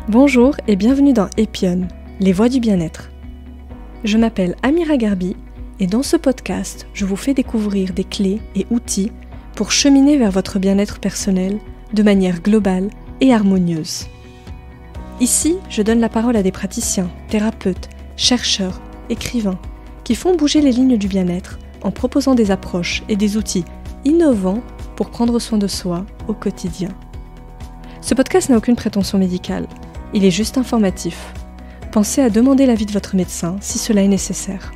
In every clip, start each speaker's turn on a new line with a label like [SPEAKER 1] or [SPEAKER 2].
[SPEAKER 1] Bonjour et bienvenue dans Epion, les voix du bien-être. Je m'appelle Amira Garbi et dans ce podcast, je vous fais découvrir des clés et outils pour cheminer vers votre bien-être personnel de manière globale et harmonieuse. Ici, je donne la parole à des praticiens, thérapeutes, chercheurs, écrivains qui font bouger les lignes du bien-être en proposant des approches et des outils innovants pour prendre soin de soi au quotidien. Ce podcast n'a aucune prétention médicale. Il est juste informatif. Pensez à demander l'avis de votre médecin si cela est nécessaire.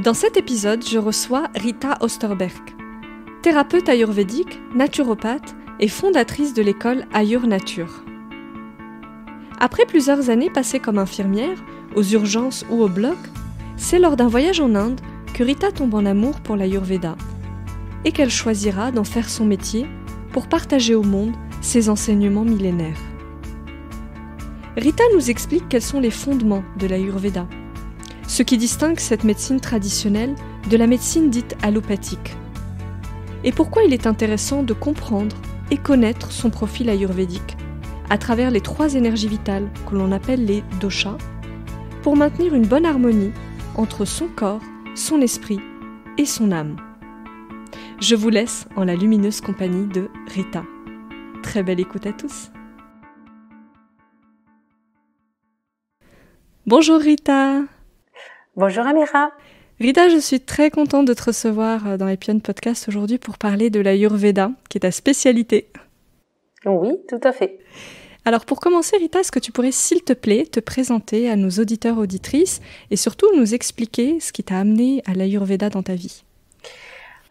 [SPEAKER 1] Dans cet épisode, je reçois Rita Osterberg, thérapeute ayurvédique, naturopathe et fondatrice de l'école Ayur Nature. Après plusieurs années passées comme infirmière, aux urgences ou au bloc, c'est lors d'un voyage en Inde que Rita tombe en amour pour l'Ayurveda et qu'elle choisira d'en faire son métier pour partager au monde ses enseignements millénaires. Rita nous explique quels sont les fondements de l'Ayurveda, ce qui distingue cette médecine traditionnelle de la médecine dite allopathique, et pourquoi il est intéressant de comprendre et connaître son profil ayurvédique à travers les 3 énergies vitales que l'on appelle les doshas, pour maintenir une bonne harmonie entre son corps, son esprit et son âme. Je vous laisse en la lumineuse compagnie de Rita. Très belle écoute à tous. Bonjour Rita.
[SPEAKER 2] Bonjour Amira.
[SPEAKER 1] Rita, je suis très contente de te recevoir dans Epion Podcast aujourd'hui pour parler de l'Ayurveda, qui est ta spécialité.
[SPEAKER 2] Oui, tout à fait.
[SPEAKER 1] Alors pour commencer Rita, est-ce que tu pourrais s'il te plaît te présenter à nos auditeurs auditrices et surtout nous expliquer ce qui t'a amené à l'Ayurveda dans ta vie?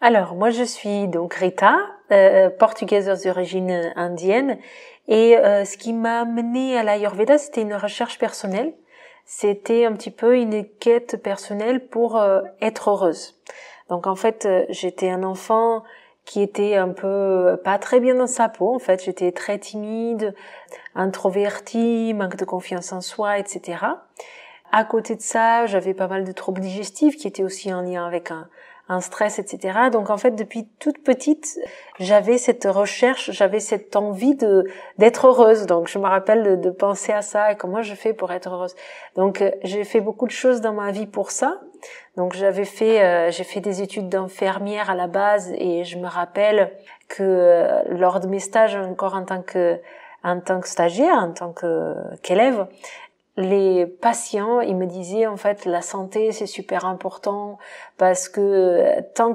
[SPEAKER 2] Alors moi je suis donc Rita, portugaise d'origine indienne et ce qui m'a amenée à l'Ayurveda c'était une recherche personnelle, c'était un petit peu une quête personnelle pour être heureuse. Donc en fait j'étais un enfant qui était un peu pas très bien dans sa peau. En fait, j'étais très timide, introvertie, manque de confiance en soi, etc. À côté de ça, j'avais pas mal de troubles digestifs qui étaient aussi en lien avec un stress, etc. Donc en fait, depuis toute petite, j'avais cette recherche, j'avais cette envie d'être heureuse. Donc je me rappelle de penser à ça et comment je fais pour être heureuse. Donc j'ai fait beaucoup de choses dans ma vie pour ça. Donc j'ai fait des études d'infirmière à la base et je me rappelle que lors de mes stages encore en tant que stagiaire, en tant qu'élève, les patients, ils me disaient en fait la santé c'est super important parce que tant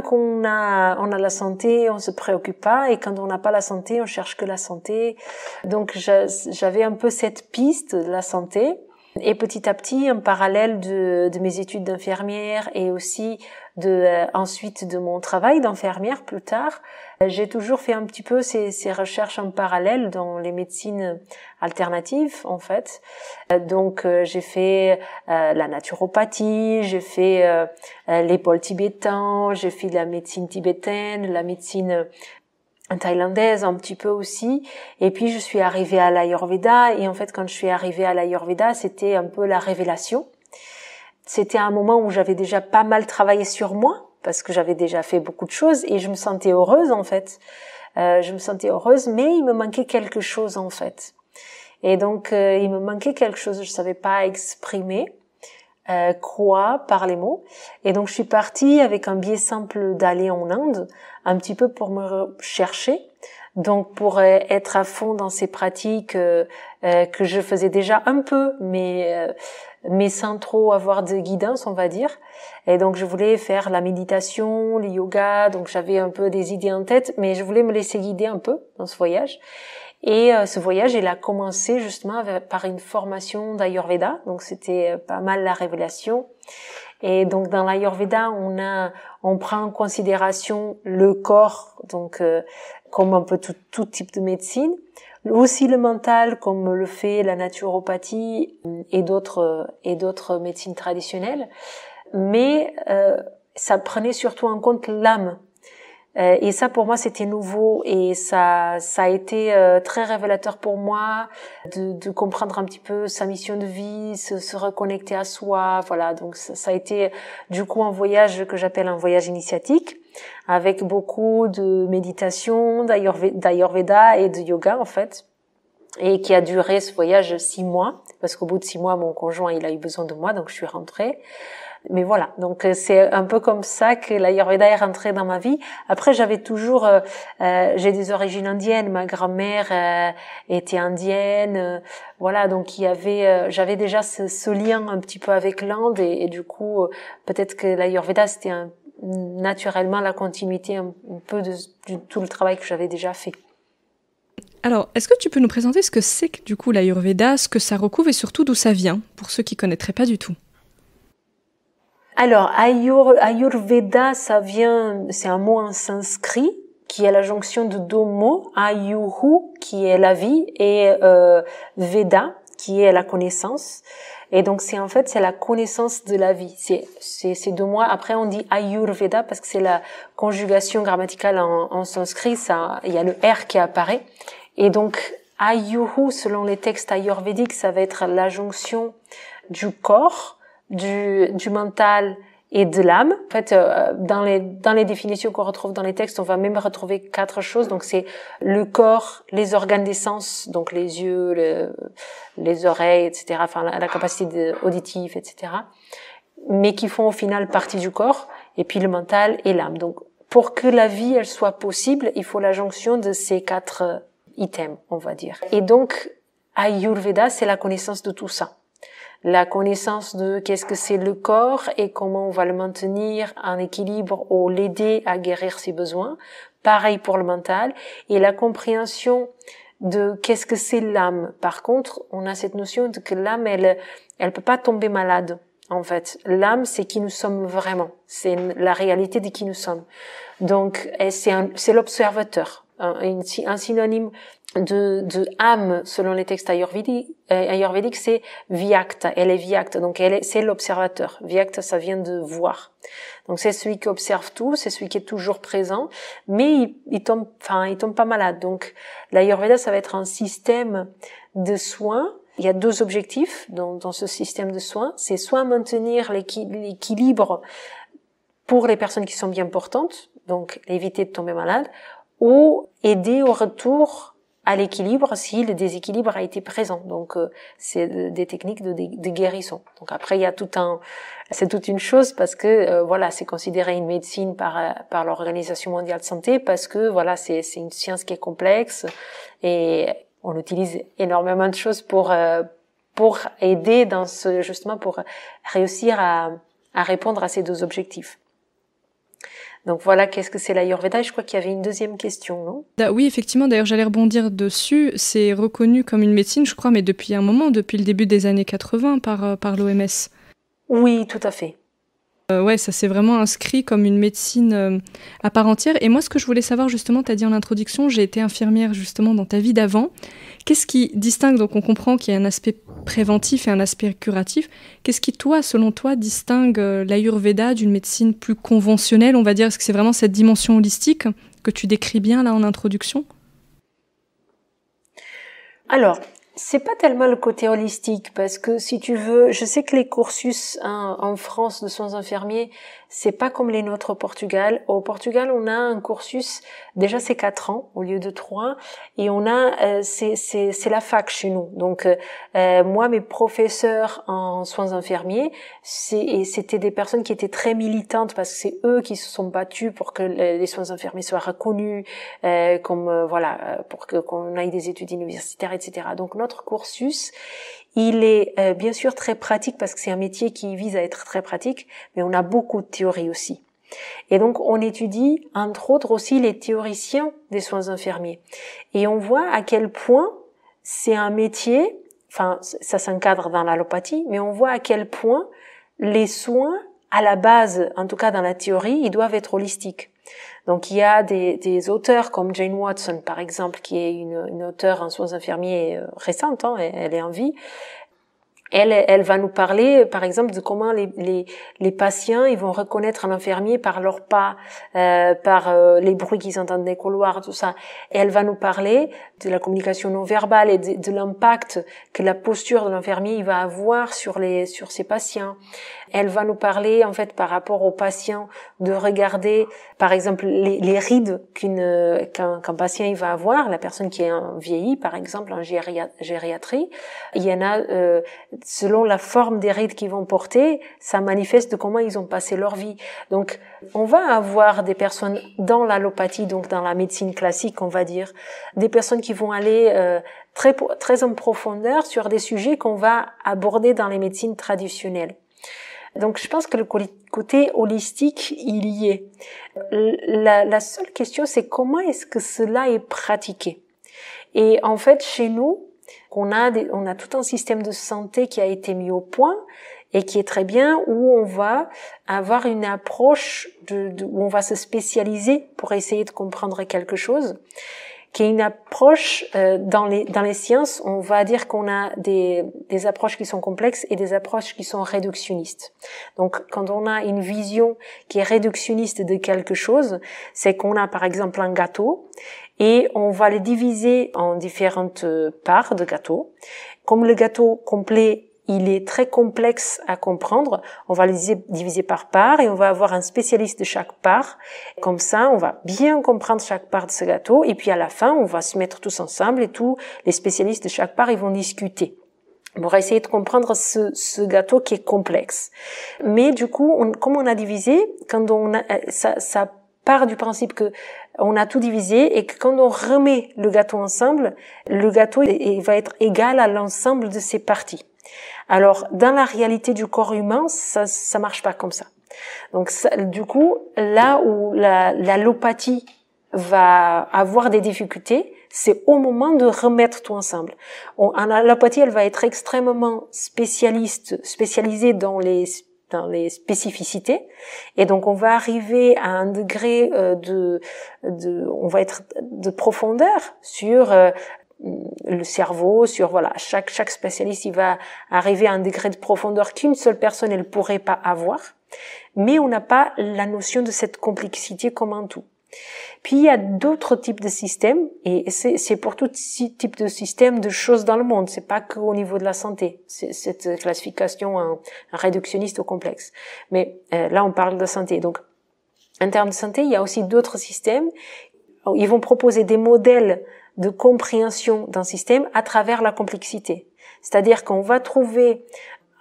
[SPEAKER 2] qu'on a la santé, on se préoccupe pas et quand on n'a pas la santé, on cherche que la santé. Donc j'avais un peu cette piste de la santé. Et petit à petit, en parallèle de mes études d'infirmière et aussi ensuite de mon travail d'infirmière plus tard, j'ai toujours fait un petit peu ces recherches en parallèle dans les médecines alternatives en fait. Donc j'ai fait la naturopathie, j'ai fait les pôles tibétains, j'ai fait la médecine tibétaine, la médecine thaïlandaise un petit peu aussi, et puis je suis arrivée à l'Ayurveda, et en fait quand je suis arrivée à l'Ayurveda, c'était un peu la révélation. C'était un moment où j'avais déjà pas mal travaillé sur moi, parce que j'avais déjà fait beaucoup de choses, et je me sentais heureuse en fait. Je me sentais heureuse, mais il me manquait quelque chose en fait. Et donc il me manquait quelque chose, je savais pas exprimer quoi par les mots, et donc je suis partie avec un biais simple d'aller en Inde un petit peu pour me chercher, donc pour être à fond dans ces pratiques que je faisais déjà un peu mais sans trop avoir de guidance on va dire. Et donc je voulais faire la méditation, le yoga, donc j'avais un peu des idées en tête mais je voulais me laisser guider un peu dans ce voyage. Et ce voyage, il a commencé justement par une formation d'Ayurveda, donc c'était pas mal la révélation. Et donc dans l'Ayurveda, on prend en considération le corps, donc comme un peu tout type de médecine, aussi le mental, comme le fait la naturopathie et d'autres médecines traditionnelles, mais ça prenait surtout en compte l'âme. Et ça, pour moi, c'était nouveau et ça a été très révélateur pour moi de comprendre un petit peu sa mission de vie, se reconnecter à soi. Voilà, donc ça a été du coup un voyage que j'appelle un voyage initiatique, avec beaucoup de méditation, d'Ayurveda et de yoga en fait, et qui a duré ce voyage 6 mois, parce qu'au bout de 6 mois, mon conjoint il a eu besoin de moi, donc je suis rentrée. Mais voilà, donc c'est un peu comme ça que l'Ayurveda est rentré dans ma vie. Après, j'avais toujours, j'ai des origines indiennes, ma grand-mère était indienne, voilà, donc j'avais déjà ce lien un petit peu avec l'Inde et du coup, peut-être que l'Ayurveda c'était naturellement la continuité un peu de tout le travail que j'avais déjà fait.
[SPEAKER 1] Alors, est-ce que tu peux nous présenter ce que c'est que du coup l'Ayurveda, ce que ça recouvre et surtout d'où ça vient, pour ceux qui connaîtraient pas du tout?
[SPEAKER 2] Alors, Ayurveda, ça vient, c'est un mot en sanskrit qui est la jonction de 2 mots, Ayuhu, qui est la vie, et Veda, qui est la connaissance. Et donc, c'est la connaissance de la vie. C'est 2 mots. Après, on dit Ayurveda parce que c'est la conjugation grammaticale en sanskrit. Ça, il y a le R qui apparaît. Et donc, Ayuhu, selon les textes ayurvédiques, ça va être la jonction du corps, du mental et de l'âme. En fait, dans les définitions qu'on retrouve dans les textes, on va même retrouver 4 choses. Donc, c'est le corps, les organes des sens, donc les yeux, les oreilles, etc. Enfin, la capacité auditive, etc. Mais qui font au final partie du corps. Et puis le mental et l'âme. Donc, pour que la vie, elle soit possible, il faut la jonction de ces 4 items, on va dire. Et donc, Ayurveda, c'est la connaissance de tout ça. La connaissance de qu'est-ce que c'est le corps et comment on va le maintenir en équilibre ou l'aider à guérir ses besoins. Pareil pour le mental. Et la compréhension de qu'est-ce que c'est l'âme. Par contre, on a cette notion de que l'âme, elle peut pas tomber malade. En fait, l'âme, c'est qui nous sommes vraiment. C'est la réalité de qui nous sommes. Donc, c'est l'observateur. Un synonyme de âme selon les textes ayurvédiques, c'est vyakta. Elle est vyakta, donc c'est l'observateur. Vyakta, ça vient de voir. Donc c'est celui qui observe tout, c'est celui qui est toujours présent, mais il tombe pas malade. Donc l'ayurveda, ça va être un système de soins. Il y a 2 objectifs dans ce système de soins. C'est soit maintenir l'équilibre pour les personnes qui sont bien portantes, donc éviter de tomber malade, ou aider au retour à l'équilibre si le déséquilibre a été présent. Donc c'est des techniques de guérison. Donc après il y a c'est toute une chose parce que voilà, c'est considéré une médecine par l'Organisation mondiale de santé parce que voilà, c'est une science qui est complexe et on utilise énormément de choses pour aider justement pour réussir à répondre à ces 2 objectifs. Donc voilà, qu'est-ce que c'est l'Ayurveda? Je crois qu'il y avait une deuxième question, non?
[SPEAKER 1] Oui, effectivement, d'ailleurs j'allais rebondir dessus. C'est reconnu comme une médecine, je crois, mais depuis un moment, depuis le début des années 80 par l'OMS.
[SPEAKER 2] Oui, tout à fait.
[SPEAKER 1] Ouais, ça s'est vraiment inscrit comme une médecine à part entière. Et moi, ce que je voulais savoir, justement, tu as dit en introduction, j'ai été infirmière justement dans ta vie d'avant. Qu'est-ce qui distingue, donc on comprend qu'il y a un aspect préventif et un aspect curatif. Qu'est-ce qui, selon toi, distingue l'Ayurveda d'une médecine plus conventionnelle, on va dire? Est-ce que c'est vraiment cette dimension holistique que tu décris bien là en introduction?
[SPEAKER 2] Alors, c'est pas tellement le côté holistique parce que si tu veux, je sais que les cursus en France de soins infirmiers, c'est pas comme les nôtres au Portugal. Au Portugal, on a un cursus, déjà c'est 4 ans au lieu de 3 et on a c'est la fac chez nous. Donc moi mes professeurs en soins infirmiers, c'était des personnes qui étaient très militantes parce que c'est eux qui se sont battus pour que les soins infirmiers soient reconnus pour qu'on aille des études universitaires, etc. Donc notre cursus, il est bien sûr très pratique parce que c'est un métier qui vise à être très pratique, mais on a beaucoup de théorie aussi. Et donc on étudie entre autres aussi les théoriciens des soins infirmiers. Et on voit à quel point c'est un métier, enfin ça s'encadre dans l'allopathie, mais on voit à quel point les soins, à la base, en tout cas dans la théorie, ils doivent être holistiques. Donc il y a des auteurs comme Jane Watson par exemple, qui est une auteure en soins infirmiers récente, elle est en vie. Elle va nous parler, par exemple, de comment les patients, ils vont reconnaître un infirmier par leurs pas, par les bruits qu'ils entendent dans les couloirs, tout ça. Et elle va nous parler de la communication non verbale et de l'impact que la posture de l'infirmier va avoir sur ses patients. Elle va nous parler, en fait, par rapport aux patients, de regarder, par exemple, les rides qu'un patient il va avoir, la personne qui est vieillie, par exemple, en gériatrie. Il y en a, selon la forme des rides qu'ils vont porter, ça manifeste de comment ils ont passé leur vie. Donc, on va avoir des personnes dans l'allopathie, donc dans la médecine classique, on va dire, des personnes qui vont aller très en profondeur sur des sujets qu'on va aborder dans les médecines traditionnelles. Donc, je pense que le côté holistique, il y est. La seule question, c'est comment est-ce que cela est pratiqué? Et en fait, chez nous, on a tout un système de santé qui a été mis au point et qui est très bien, où on va avoir une approche où on va se spécialiser pour essayer de comprendre quelque chose, qui est une approche dans les sciences, on va dire qu'on a des approches qui sont complexes et des approches qui sont réductionnistes. Donc quand on a une vision qui est réductionniste de quelque chose, c'est qu'on a par exemple un gâteau et on va le diviser en différentes parts de gâteau. Comme le gâteau complet, il est très complexe à comprendre, on va le diviser par part et on va avoir un spécialiste de chaque part. Comme ça, on va bien comprendre chaque part de ce gâteau et puis à la fin, on va se mettre tous ensemble et tous les spécialistes de chaque part, ils vont discuter. On va essayer de comprendre ce gâteau qui est complexe. Mais du coup, comme on a divisé, quand ça part du principe que on a tout divisé et que quand on remet le gâteau ensemble, le gâteau il va être égal à l'ensemble de ses parties. Alors, dans la réalité du corps humain, ça marche pas comme ça. Donc, du coup, là où l'allopathie va avoir des difficultés, c'est au moment de remettre tout ensemble. En allopathie, elle va être extrêmement spécialisée dans les spécificités, et donc on va arriver à un degré on va être de profondeur sur le cerveau, sur voilà, chaque spécialiste, il va arriver à un degré de profondeur qu'une seule personne elle pourrait pas avoir, mais on n'a pas la notion de cette complexité comme un tout. Puis il y a d'autres types de systèmes, et c'est pour tout type de système de choses dans le monde, c'est pas qu'au niveau de la santé, c'est cette classification un réductionniste au complexe. Mais là on parle de santé, donc en termes de santé, il y a aussi d'autres systèmes. Ils vont proposer des modèles de compréhension d'un système à travers la complexité. C'est-à-dire qu'on va trouver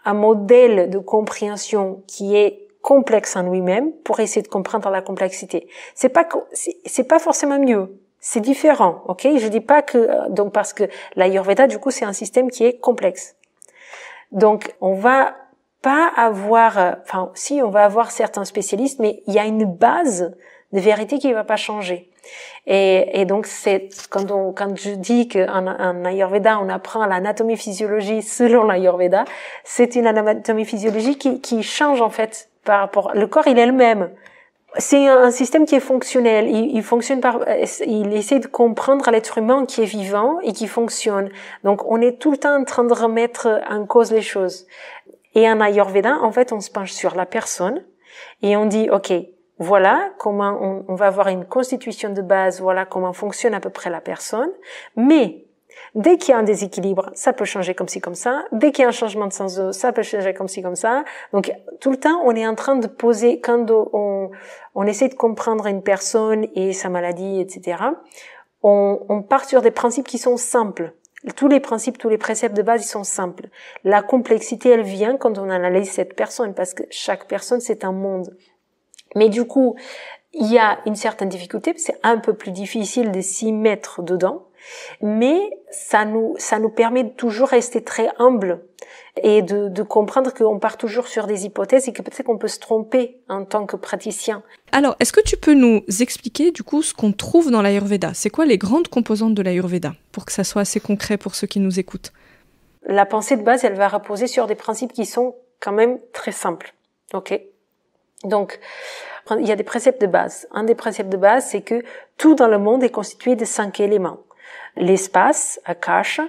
[SPEAKER 2] un modèle de compréhension qui est complexe en lui-même pour essayer de comprendre la complexité. C'est pas forcément mieux. C'est différent, ok? Je dis pas que, donc parce que l'Ayurveda, du coup, c'est un système qui est complexe. Donc, on va pas avoir, si, on va avoir certains spécialistes, mais il y a une base de vérité qui va pas changer. Et donc c'est quand je dis qu'en Ayurveda on apprend l'anatomie physiologie selon l'Ayurveda, c'est une anatomie physiologie qui change en fait par rapport. Le corps il est le même. C'est un système qui est fonctionnel. Il fonctionne il essaie de comprendre l'être humain qui est vivant et qui fonctionne. Donc on est tout le temps en train de remettre en cause les choses. Et en Ayurveda en fait on se penche sur la personne et on dit ok. Voilà comment on va avoir une constitution de base, voilà comment fonctionne à peu près la personne. Mais dès qu'il y a un déséquilibre, ça peut changer comme ci, comme ça. Dès qu'il y a un changement de sens, ça peut changer comme ci, comme ça. Donc tout le temps, on est en train de poser, quand on essaie de comprendre une personne et sa maladie, etc., on part sur des principes qui sont simples. Tous les principes, tous les préceptes de base, ils sont simples. La complexité, elle vient quand on analyse cette personne, parce que chaque personne, c'est un monde. Mais du coup, il y a une certaine difficulté, c'est un peu plus difficile de s'y mettre dedans, mais ça nous permet de toujours rester très humble et de comprendre qu'on part toujours sur des hypothèses et que peut-être qu'on peut se tromper en tant que praticien.
[SPEAKER 1] Alors, est-ce que tu peux nous expliquer du coup ce qu'on trouve dans l'Ayurveda? C'est quoi les grandes composantes de l'Ayurveda, pour que ça soit assez concret pour ceux qui nous écoutent?
[SPEAKER 2] La pensée de base, elle va reposer sur des principes qui sont quand même très simples. Ok? Donc, il y a des préceptes de base. Un des préceptes de base, c'est que tout dans le monde est constitué de 5 éléments. l'espace, Akash,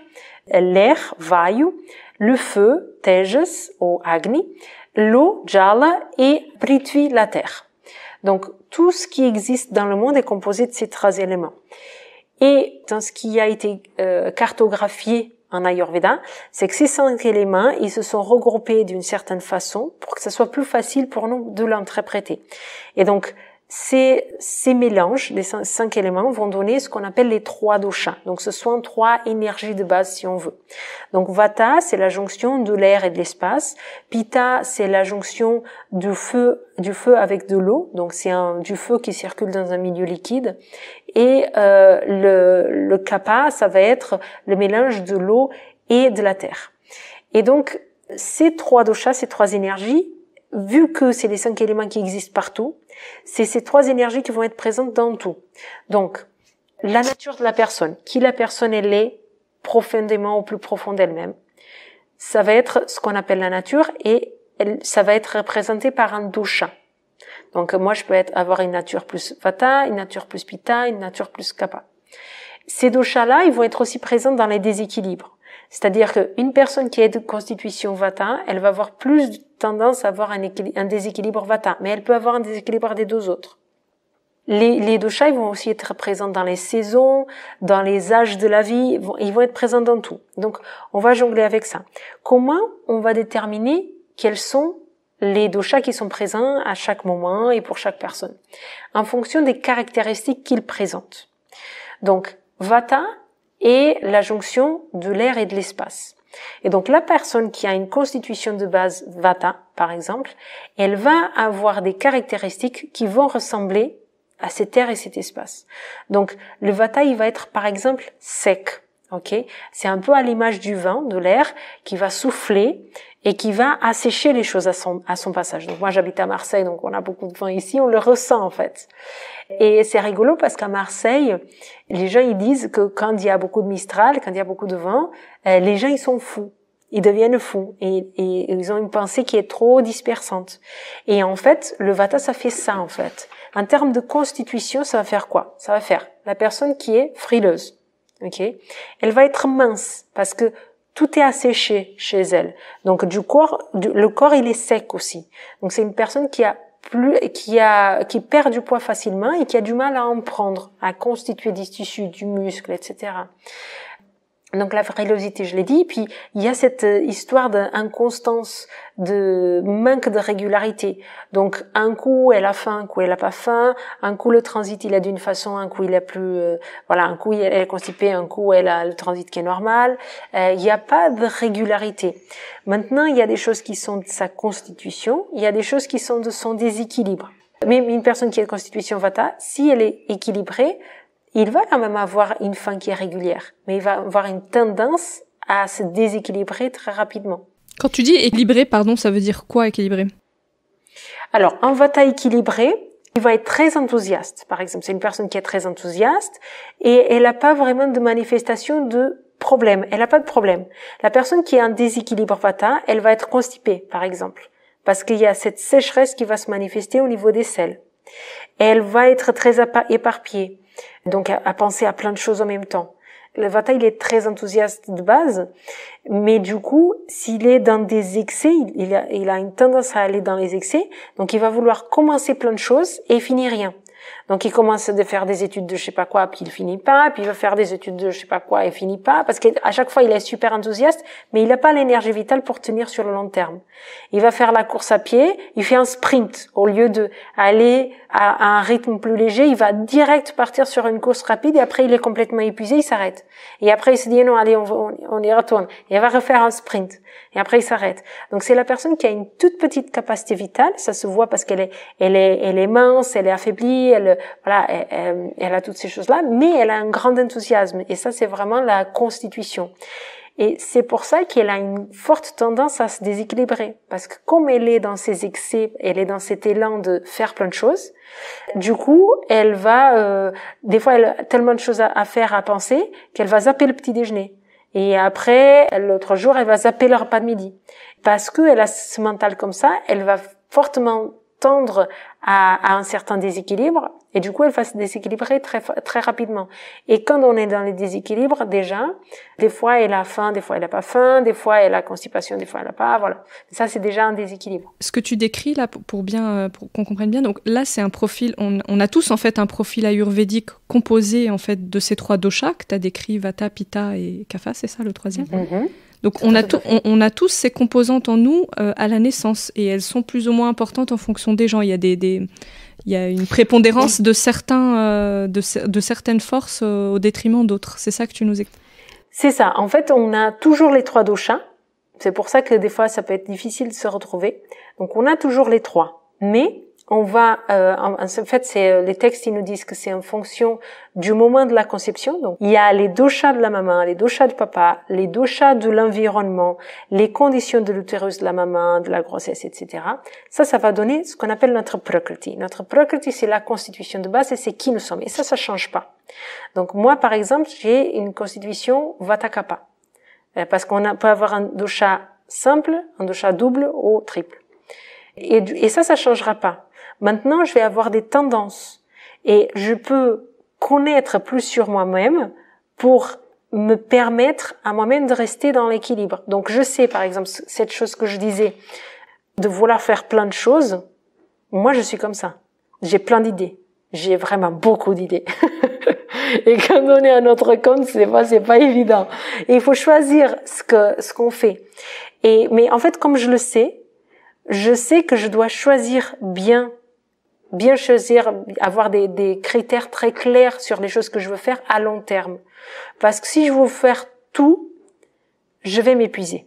[SPEAKER 2] l'air, Vayu, le feu, Tejas ou Agni, l'eau, Jala et Prithvi, la terre. Donc, tout ce qui existe dans le monde est composé de ces 3 éléments. Et dans ce qui a été cartographié en Ayurveda, c'est que ces 5 éléments, ils se sont regroupés d'une certaine façon pour que ça soit plus facile pour nous de l'interpréter. Et donc, ces mélanges, les 5 éléments, vont donner ce qu'on appelle les 3 doshas. Donc, ce sont 3 énergies de base, si on veut. Donc, Vata, c'est la jonction de l'air et de l'espace. Pitta, c'est la jonction du feu avec de l'eau. Donc, c'est du feu qui circule dans un milieu liquide. Et le Kapha, ça va être le mélange de l'eau et de la terre. Et donc, ces 3 doshas, ces 3 énergies, vu que c'est les 5 éléments qui existent partout, c'est ces 3 énergies qui vont être présentes dans tout. Donc, la nature de la personne, qui la personne elle est profondément au plus profond d'elle-même, ça va être ce qu'on appelle la nature et ça va être représenté par un dosha. Donc, moi, je peux avoir une nature plus Vata, une nature plus Pitta, une nature plus Kapha. Ces doshas-là, ils vont être aussi présents dans les déséquilibres. C'est-à-dire qu'une personne qui est de constitution Vata, elle va avoir plus tendance à avoir un déséquilibre Vata, mais elle peut avoir un déséquilibre des 2 autres. Les doshas, ils vont aussi être présents dans les saisons, dans les âges de la vie, ils vont être présents dans tout. Donc, on va jongler avec ça. Comment on va déterminer quels sont les doshas qui sont présents à chaque moment et pour chaque personne? En fonction des caractéristiques qu'ils présentent. Donc, Vata est la jonction de l'air et de l'espace. Et donc, la personne qui a une constitution de base Vata, par exemple, elle va avoir des caractéristiques qui vont ressembler à cet air et cet espace. Donc, le Vata, il va être, par exemple, sec. Ok? C'est un peu à l'image du vent, de l'air, qui va souffler et qui va assécher les choses à son passage. Donc, moi, j'habite à Marseille, donc on a beaucoup de vent ici, on le ressent, en fait. Et c'est rigolo parce qu'à Marseille, les gens, ils disent que quand il y a beaucoup de Mistral, quand il y a beaucoup de vent, les gens, ils sont fous. Ils deviennent fous. Et ils ont une pensée qui est trop dispersante. Et en fait, le Vata, ça fait ça, en fait. En termes de constitution, ça va faire quoi? Ça va faire la personne qui est frileuse. Ok, elle va être mince parce que tout est asséché chez elle. Donc le corps il est sec aussi. Donc c'est une personne qui perd du poids facilement et qui a du mal à en prendre, à constituer des tissus, du muscle, etc. Donc la frilosité, je l'ai dit, puis il y a cette histoire d'inconstance, de manque de régularité. Donc un coup elle a faim, un coup elle a pas faim, un coup le transit il est d'une façon, un coup il est plus, un coup elle est constipée, un coup elle a le transit qui est normal. Il n'y a pas de régularité. Maintenant il y a des choses qui sont de sa constitution, il y a des choses qui sont de son déséquilibre. Mais une personne qui est de constitution Vata, si elle est équilibrée, il va quand même avoir une faim qui est régulière, mais il va avoir une tendance à se déséquilibrer très rapidement.
[SPEAKER 1] Quand tu dis équilibré, pardon, ça veut dire quoi équilibré?
[SPEAKER 2] Alors, un Vata équilibré, il va être très enthousiaste. Par exemple, c'est une personne qui est très enthousiaste et elle n'a pas vraiment de manifestation de problème. Elle n'a pas de problème. La personne qui est en déséquilibre Vata, elle va être constipée, par exemple, parce qu'il y a cette sécheresse qui va se manifester au niveau des selles. Elle va être très éparpillée. Donc, à penser à plein de choses en même temps. Le Vata, il est très enthousiaste de base, mais du coup, s'il est dans des excès, il a une tendance à aller dans les excès, donc il va vouloir commencer plein de choses et finir rien. Donc, il commence à faire des études de je sais pas quoi, puis il finit pas, puis il va faire des études de je sais pas quoi et finit pas, parce qu'à chaque fois, il est super enthousiaste, mais il n'a pas l'énergie vitale pour tenir sur le long terme. Il va faire la course à pied, il fait un sprint. Au lieu de aller à un rythme plus léger, il va direct partir sur une course rapide et après, il est complètement épuisé, il s'arrête. Et après, il se dit, non, allez, on y retourne. Et il va refaire un sprint. Et après, il s'arrête. Donc, c'est la personne qui a une toute petite capacité vitale. Ça se voit parce qu'elle est mince, elle est affaiblie, elle a toutes ces choses-là, mais elle a un grand enthousiasme. Et ça, c'est vraiment la constitution. Et c'est pour ça qu'elle a une forte tendance à se déséquilibrer. Parce que comme elle est dans ses excès, elle est dans cet élan de faire plein de choses, du coup, elle va, des fois, elle a tellement de choses à faire, à penser, qu'elle va zapper le petit déjeuner. Et après, l'autre jour, elle va zapper le repas de midi. Parce qu'elle a ce mental comme ça, elle va fortement tendre à un certain déséquilibre, et du coup, elle va se déséquilibrer très rapidement. Et quand on est dans les déséquilibres, déjà, des fois, elle a faim, des fois, elle a pas faim, des fois, elle a constipation, des fois, elle a pas, voilà. Ça, c'est déjà un déséquilibre.
[SPEAKER 1] Ce que tu décris là, pour qu'on comprenne bien, donc là, c'est un profil, on a tous en fait un profil ayurvédique composé en fait de ces 3 doshas que tu as décrit, Vata, Pitta et Kapha, c'est ça le 3e? Donc on a tous ces composantes en nous à la naissance, et elles sont plus ou moins importantes en fonction des gens. Il y a une prépondérance de certaines forces au détriment d'autres. C'est ça que tu nous expliques?
[SPEAKER 2] C'est ça. En fait, on a toujours les 3 doshas. C'est pour ça que des fois, ça peut être difficile de se retrouver. Donc, on a toujours les 3. Mais on va, en fait, c'est les textes, ils nous disent que c'est en fonction du moment de la conception. Donc, il y a les doshas de la maman, les doshas du papa, les doshas de l'environnement, les conditions de l'utérus de la maman, de la grossesse, etc. Ça va donner ce qu'on appelle notre prakriti. Notre prakriti, c'est la constitution de base et c'est qui nous sommes. Et ça change pas. Donc, moi, par exemple, j'ai une constitution Vata Kapha. Parce qu'on peut avoir un dosha simple, un dosha double ou triple. Et ça changera pas. Maintenant, je vais avoir des tendances et je peux connaître plus sur moi-même pour me permettre à moi-même de rester dans l'équilibre. Donc, je sais, par exemple, cette chose que je disais, de vouloir faire plein de choses. Moi, je suis comme ça. J'ai plein d'idées. J'ai vraiment beaucoup d'idées. Et quand on est à notre compte, c'est pas évident. Et il faut choisir ce qu'on fait. Mais en fait, comme je sais que je dois choisir bien choisir, avoir des critères très clairs sur les choses que je veux faire à long terme. Parce que si je veux faire tout, je vais m'épuiser.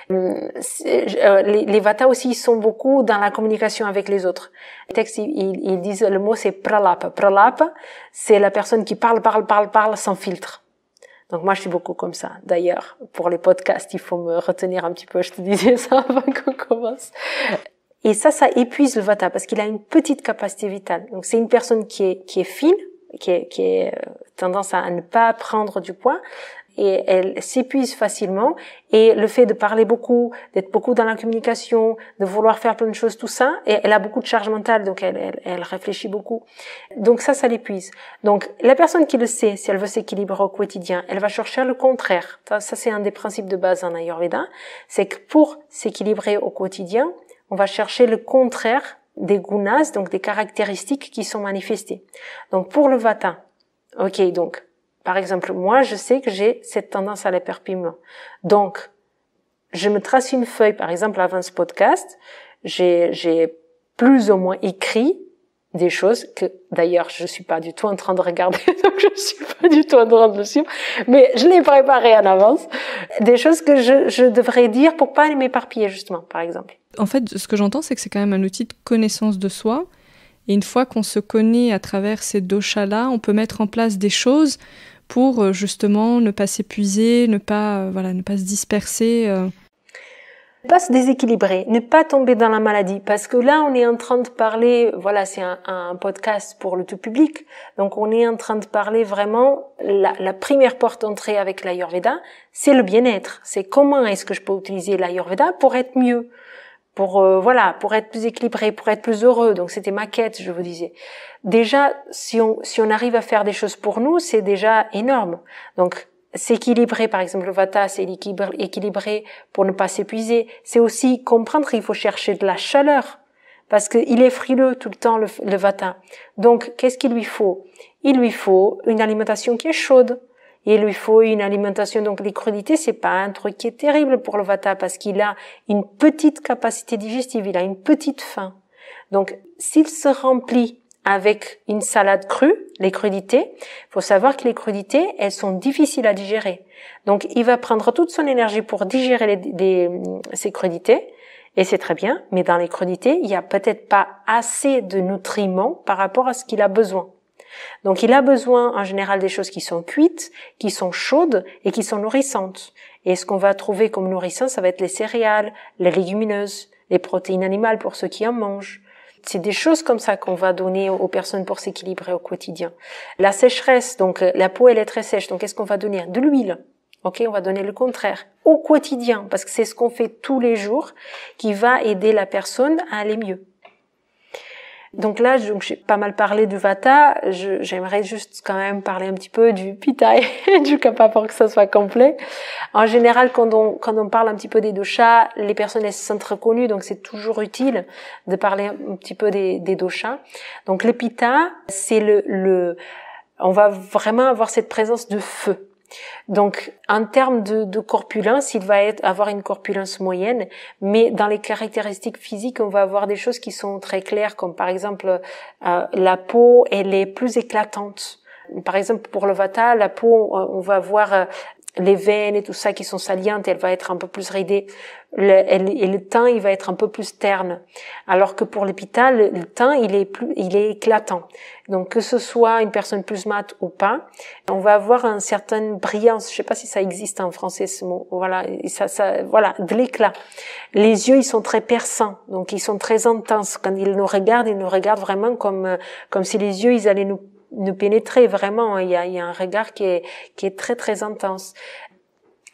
[SPEAKER 2] Les Vata aussi, ils sont beaucoup dans la communication avec les autres. Les textes, ils disent, le mot c'est pralapa. Pralapa, c'est la personne qui parle sans filtre. Donc moi, je suis beaucoup comme ça. D'ailleurs, pour les podcasts, il faut me retenir un petit peu. Je te disais ça avant qu'on commence. Et ça épuise le Vata parce qu'il a une petite capacité vitale. Donc c'est une personne qui est fine, qui est tendance à ne pas prendre du poids, et elle s'épuise facilement. Et le fait de parler beaucoup, d'être beaucoup dans la communication, de vouloir faire plein de choses, tout ça, et elle a beaucoup de charge mentale, donc elle réfléchit beaucoup. Donc ça l'épuise. Donc la personne qui le sait, si elle veut s'équilibrer au quotidien, elle va chercher le contraire. Ça c'est un des principes de base en Ayurveda, c'est que pour s'équilibrer au quotidien, on va chercher le contraire des gunas, donc des caractéristiques qui sont manifestées. Donc pour le Vata, ok, donc par exemple, moi, je sais que j'ai cette tendance à l'éperpillement. Donc, je me trace une feuille, par exemple, avant ce podcast, j'ai plus ou moins écrit des choses que, d'ailleurs, je suis pas du tout en train de regarder, donc je suis pas du tout en train de le suivre, mais je l'ai préparé en avance. Des choses que je devrais dire pour pas m'éparpiller, justement, par exemple.
[SPEAKER 1] En fait, ce que j'entends, c'est que c'est quand même un outil de connaissance de soi. Et une fois qu'on se connaît à travers ces doshas-là, on peut mettre en place des choses pour justement ne pas s'épuiser, ne pas se disperser.
[SPEAKER 2] Ne pas se déséquilibrer, ne pas tomber dans la maladie, parce que là on est en train de parler, voilà, c'est un podcast pour le tout public, donc on est en train de parler vraiment, la première porte d'entrée avec l'Ayurveda, c'est le bien-être, c'est comment est-ce que je peux utiliser l'Ayurveda pour être mieux, pour être plus équilibré, pour être plus heureux. Donc c'était ma quête, je vous disais. Déjà, si on arrive à faire des choses pour nous, c'est déjà énorme. Donc s'équilibrer, par exemple, le Vata, c'est équilibrer pour ne pas s'épuiser. C'est aussi comprendre qu'il faut chercher de la chaleur, parce qu'il est frileux tout le temps, le Vata. Donc, qu'est-ce qu'il lui faut? Il lui faut une alimentation qui est chaude. Il lui faut une alimentation, donc les crudités, c'est pas un truc qui est terrible pour le Vata, parce qu'il a une petite capacité digestive, il a une petite faim. Donc, s'il se remplit avec une salade crue, les crudités, faut savoir que les crudités, elles sont difficiles à digérer. Donc, il va prendre toute son énergie pour digérer ces crudités, et c'est très bien, mais dans les crudités, il y a peut-être pas assez de nutriments par rapport à ce qu'il a besoin. Donc, il a besoin, en général, des choses qui sont cuites, qui sont chaudes et qui sont nourrissantes. Et ce qu'on va trouver comme nourrissant, ça va être les céréales, les légumineuses, les protéines animales pour ceux qui en mangent. C'est des choses comme ça qu'on va donner aux personnes pour s'équilibrer au quotidien. La sécheresse, donc la peau elle est très sèche, donc qu'est-ce qu'on va donner? De l'huile. Ok, on va donner le contraire au quotidien, parce que c'est ce qu'on fait tous les jours qui va aider la personne à aller mieux. Donc là, j'ai pas mal parlé du Vata. J'aimerais juste quand même parler un petit peu du Pitta et du Kapha pour que ça soit complet. En général, quand on parle un petit peu des doshas, les personnes elles se sentent reconnues, donc c'est toujours utile de parler un petit peu des doshas. Donc le Pitta, c'est on va vraiment avoir cette présence de feu. Donc, en termes de corpulence, il va avoir une corpulence moyenne, mais dans les caractéristiques physiques, on va avoir des choses qui sont très claires, comme par exemple, la peau, elle est plus éclatante. Par exemple, pour le Vata, la peau, on va voir les veines et tout ça qui sont salientes, elle va être un peu plus ridée. Et le teint, il va être un peu plus terne. Alors que pour le Pitta, le teint, il est éclatant. Donc, que ce soit une personne plus mate ou pas, on va avoir une certaine brillance. Je sais pas si ça existe en français, ce mot. Voilà. Voilà, de l'éclat. Les yeux, ils sont très perçants. Donc, ils sont très intenses. Quand ils nous regardent vraiment comme si les yeux, ils allaient nous pénétrer vraiment. Il y a un regard qui est très, très intense.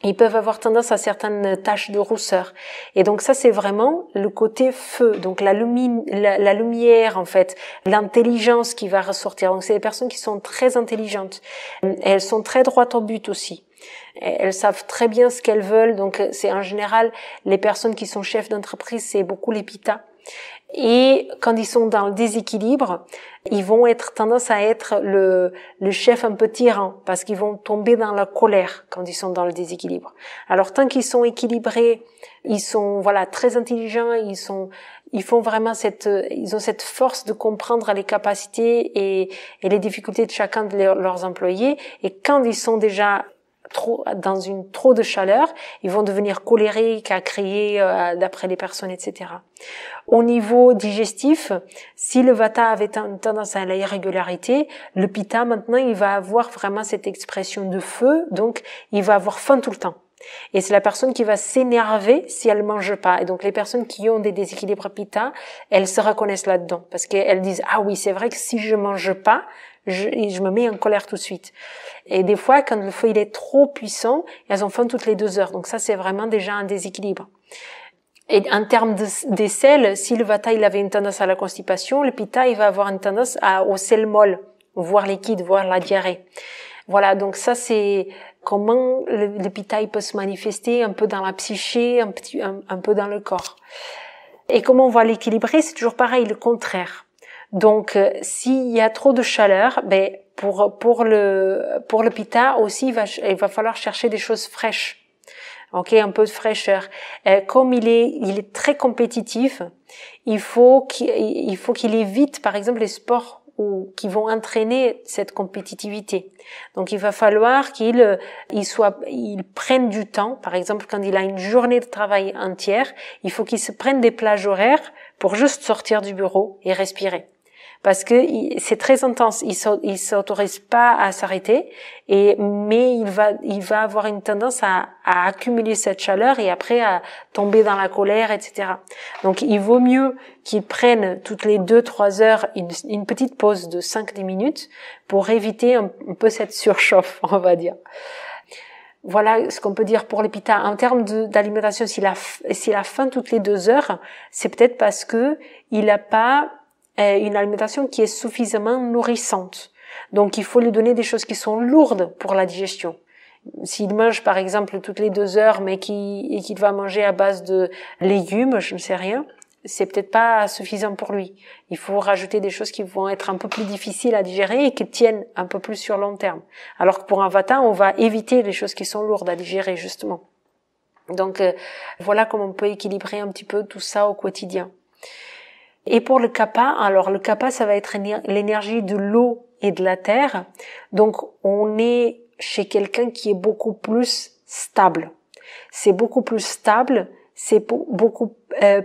[SPEAKER 2] Ils peuvent avoir tendance à certaines taches de rousseur. Et donc ça, c'est vraiment le côté feu. Donc la lumière, en fait, l'intelligence qui va ressortir. Donc c'est des personnes qui sont très intelligentes. Elles sont très droites au but aussi. Elles savent très bien ce qu'elles veulent. Donc c'est en général, les personnes qui sont chefs d'entreprise, c'est beaucoup les Pitta. Et quand ils sont dans le déséquilibre, ils vont être tendance à être le chef un peu tyran, parce qu'ils vont tomber dans la colère quand ils sont dans le déséquilibre. Alors tant qu'ils sont équilibrés, ils sont très intelligents, ils font vraiment ils ont cette force de comprendre les capacités et les difficultés de chacun de leurs employés. Et quand ils sont déjà trop de chaleur, ils vont devenir colériques, à crier d'après les personnes, etc. Au niveau digestif, si le Vata avait tendance à l'irrégularité, le Pitta maintenant il va avoir vraiment cette expression de feu, donc il va avoir faim tout le temps. Et c'est la personne qui va s'énerver si elle mange pas. Et donc les personnes qui ont des déséquilibres Pitta, elles se reconnaissent là-dedans parce qu'elles disent ah oui, c'est vrai que si je mange pas, je me mets en colère tout de suite. Et des fois, quand le feu il est trop puissant, elles ont faim toutes les 2 heures. Donc ça, c'est vraiment déjà un déséquilibre. Et en termes des selles, si le Vata il avait une tendance à la constipation, le Pitta il va avoir une tendance au sel molle, voire liquide, voire la diarrhée. Voilà, donc ça c'est comment le Pitta il peut se manifester un peu dans la psyché, un peu dans le corps. Et comment on va l'équilibrer, c'est toujours pareil, le contraire. Donc s'il y a trop de chaleur, pour le Pitta aussi il va falloir chercher des choses fraîches. Ok, un peu de fraîcheur. Comme il est très compétitif, il faut qu'il évite, par exemple, les sports qui vont entraîner cette compétitivité. Donc, il va falloir qu'il prenne du temps. Par exemple, quand il a une journée de travail entière, il faut qu'il se prenne des plages horaires pour juste sortir du bureau et respirer. Parce que c'est très intense, il s'autorise pas à s'arrêter mais il va avoir une tendance à accumuler cette chaleur et après à tomber dans la colère, etc. Donc il vaut mieux qu'il prenne toutes les 2-3 heures une petite pause de 5-10 minutes pour éviter un peu cette surchauffe, on va dire. Voilà ce qu'on peut dire pour les Pitta. En termes d'alimentation, s'il a faim toutes les 2 heures, c'est peut-être parce que il a pas une alimentation qui est suffisamment nourrissante. Donc, il faut lui donner des choses qui sont lourdes pour la digestion. S'il mange, par exemple, toutes les 2 heures, mais qu'il va manger à base de légumes, je ne sais rien, c'est peut-être pas suffisant pour lui. Il faut rajouter des choses qui vont être un peu plus difficiles à digérer et qui tiennent un peu plus sur long terme. Alors que pour un Vata, on va éviter les choses qui sont lourdes à digérer, justement. Donc, voilà comment on peut équilibrer un petit peu tout ça au quotidien. Et pour le Kapha, alors le Kapha, ça va être l'énergie de l'eau et de la terre. Donc, on est chez quelqu'un qui est beaucoup plus stable. C'est beaucoup plus stable, c'est beaucoup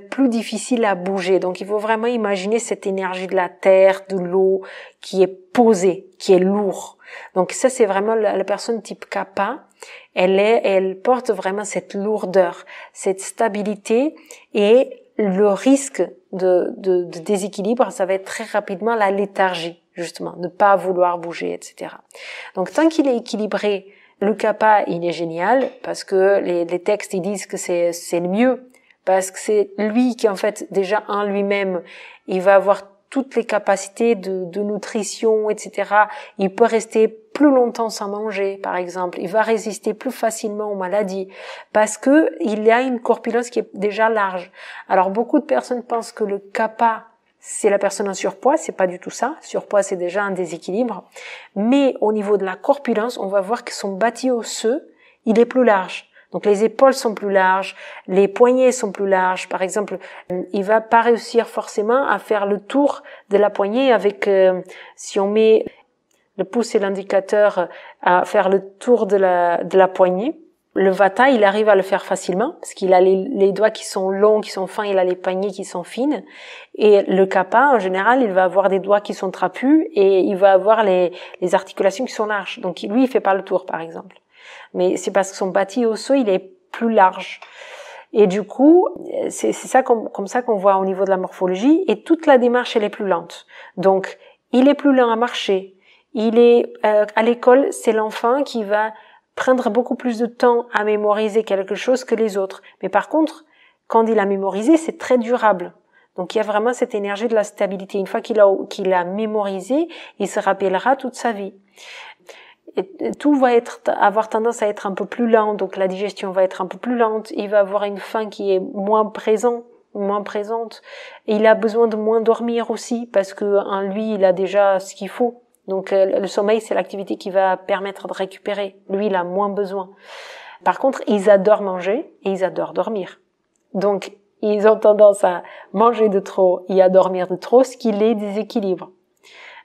[SPEAKER 2] plus difficile à bouger. Donc, il faut vraiment imaginer cette énergie de la terre, de l'eau, qui est posée, qui est lourde. Donc, ça, c'est vraiment la personne type Kapha. Elle porte vraiment cette lourdeur, cette stabilité et le risque de déséquilibre, ça va être très rapidement la léthargie, justement, ne pas vouloir bouger, etc. Donc, tant qu'il est équilibré, le Kapha, il est génial, parce que les textes, ils disent que c'est le mieux, parce que c'est lui qui, en fait, déjà en lui-même, il va avoir toutes les capacités de nutrition, etc. Il peut rester plus longtemps sans manger, par exemple. Il va résister plus facilement aux maladies parce que il y a une corpulence qui est déjà large. Alors, beaucoup de personnes pensent que le kappa, c'est la personne en surpoids. C'est pas du tout ça. Surpoids, c'est déjà un déséquilibre. Mais au niveau de la corpulence, on va voir que son bâti osseux, il est plus large. Donc les épaules sont plus larges, les poignets sont plus larges. Par exemple, il va pas réussir forcément à faire le tour de la poignée avec, si on met le pouce et l'indicateur à faire le tour de la poignée. Le vata, il arrive à le faire facilement parce qu'il a les doigts qui sont longs, qui sont fins, il a les poignées qui sont fines. Et le kappa, en général, il va avoir des doigts qui sont trapus et il va avoir les articulations qui sont larges. Donc lui, il fait pas le tour, par exemple. Mais c'est parce que son bâti osseux, il est plus large. Et du coup, c'est ça comme ça qu'on voit au niveau de la morphologie. Et toute la démarche, elle est plus lente. Donc, il est plus lent à marcher. Il est à l'école, c'est l'enfant qui va prendre beaucoup plus de temps à mémoriser quelque chose que les autres. Mais par contre, quand il a mémorisé, c'est très durable. Donc, il y a vraiment cette énergie de la stabilité. Une fois qu'il a mémorisé, il se rappellera toute sa vie. Et tout va avoir tendance à être un peu plus lent, donc la digestion va être un peu plus lente, il va avoir une faim qui est moins présente, et il a besoin de moins dormir aussi, parce que en lui, il a déjà ce qu'il faut. Donc le sommeil, c'est l'activité qui va permettre de récupérer. Lui, il a moins besoin. Par contre, ils adorent manger et ils adorent dormir. Donc, ils ont tendance à manger de trop et à dormir de trop, ce qui les déséquilibre.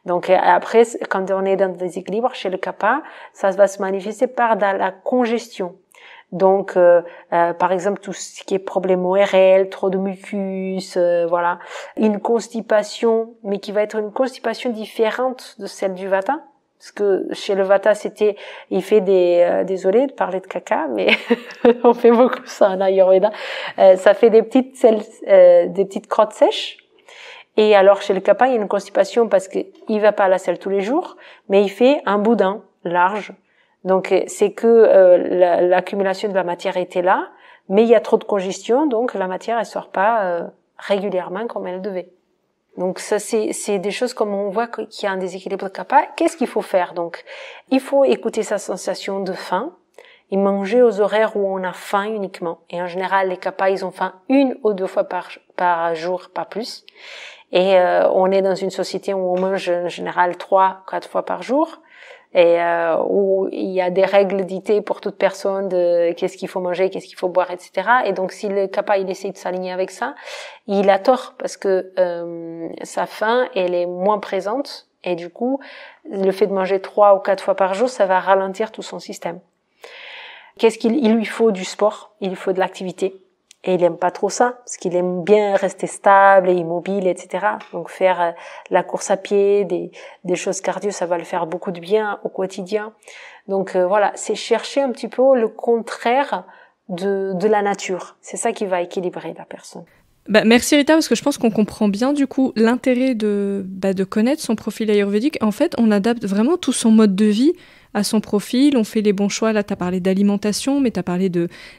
[SPEAKER 2] Donc après, quand on est dans le déséquilibre chez le kappa, ça va se manifester par de la congestion. Donc, par exemple, tout ce qui est problème ORL, trop de mucus, voilà, une constipation, mais qui va être une constipation différente de celle du vata. Parce que chez le vata, il fait désolé de parler de caca, mais on fait beaucoup ça en Ayurveda. Ça fait des petites crottes sèches. Et alors, chez le kappa, il y a une constipation parce qu'il va pas à la selle tous les jours, mais il fait un boudin large. Donc, c'est que l'accumulation de la matière était là, mais il y a trop de congestion, donc la matière, elle sort pas régulièrement comme elle devait. Donc, ça, c'est des choses comme on voit qu'il y a un déséquilibre de kappa. Qu'est-ce qu'il faut faire? Donc, il faut écouter sa sensation de faim et manger aux horaires où on a faim uniquement. Et en général, les kappas, ils ont faim 1 ou 2 fois par jour, pas plus. Et on est dans une société où on mange en général 3-4 fois par jour, et où il y a des règles dictées pour toute personne de qu'est-ce qu'il faut manger, qu'est-ce qu'il faut boire, etc. Et donc si le kappa il essaie de s'aligner avec ça, il a tort parce que sa faim elle est moins présente et du coup le fait de manger 3 ou 4 fois par jour, ça va ralentir tout son système. Qu'est-ce qu'il lui faut? Du sport, il lui faut de l'activité. Et il aime pas trop ça, parce qu'il aime bien rester stable et immobile, etc. Donc faire la course à pied, des choses cardio, ça va le faire beaucoup de bien au quotidien. Donc voilà, c'est chercher un petit peu le contraire de la nature. C'est ça qui va équilibrer la personne.
[SPEAKER 1] Merci Rita, parce que je pense qu'on comprend bien du coup l'intérêt de connaître son profil ayurvédique. En fait, on adapte vraiment tout son mode de vie à son profil, on fait les bons choix. Là, tu as parlé d'alimentation, mais tu as parlé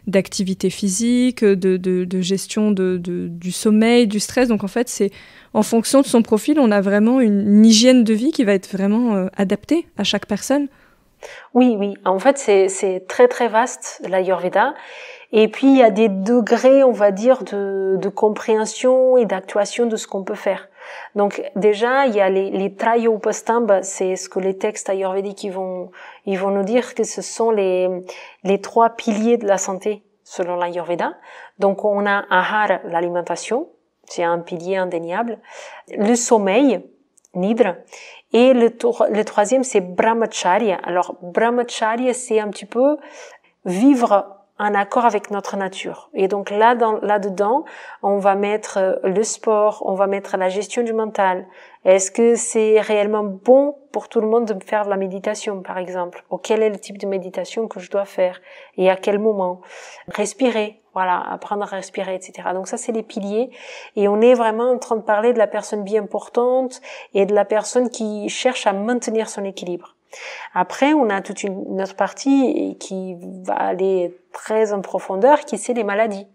[SPEAKER 1] d'activité physique, de gestion du sommeil, du stress. Donc en fait, c'est en fonction de son profil, on a vraiment une hygiène de vie qui va être vraiment adaptée à chaque personne.
[SPEAKER 2] Oui. En fait, c'est très très vaste l'Ayurveda. Et puis il y a des degrés, on va dire, de compréhension et d'actuation de ce qu'on peut faire. Donc déjà, il y a les Traya Upastamba, c'est ce que les textes ayurvédiques ils vont nous dire que ce sont les 3 piliers de la santé selon l'Ayurveda. Donc on a Ahara, l'alimentation, c'est un pilier indéniable, le sommeil, Nidra, et le 3e c'est Brahmacharya. Alors Brahmacharya, c'est un petit peu vivre en accord avec notre nature. Et donc là-dedans, on va mettre le sport, on va mettre la gestion du mental. Est-ce que c'est réellement bon pour tout le monde de faire de la méditation, par exemple? Ou quel est le type de méditation que je dois faire? Et à quel moment? Respirer, voilà, apprendre à respirer, etc. Donc ça, c'est les piliers. Et on est vraiment en train de parler de la personne bien portante et de la personne qui cherche à maintenir son équilibre. Après, on a toute une autre partie qui va aller très en profondeur, qui c'est les maladies.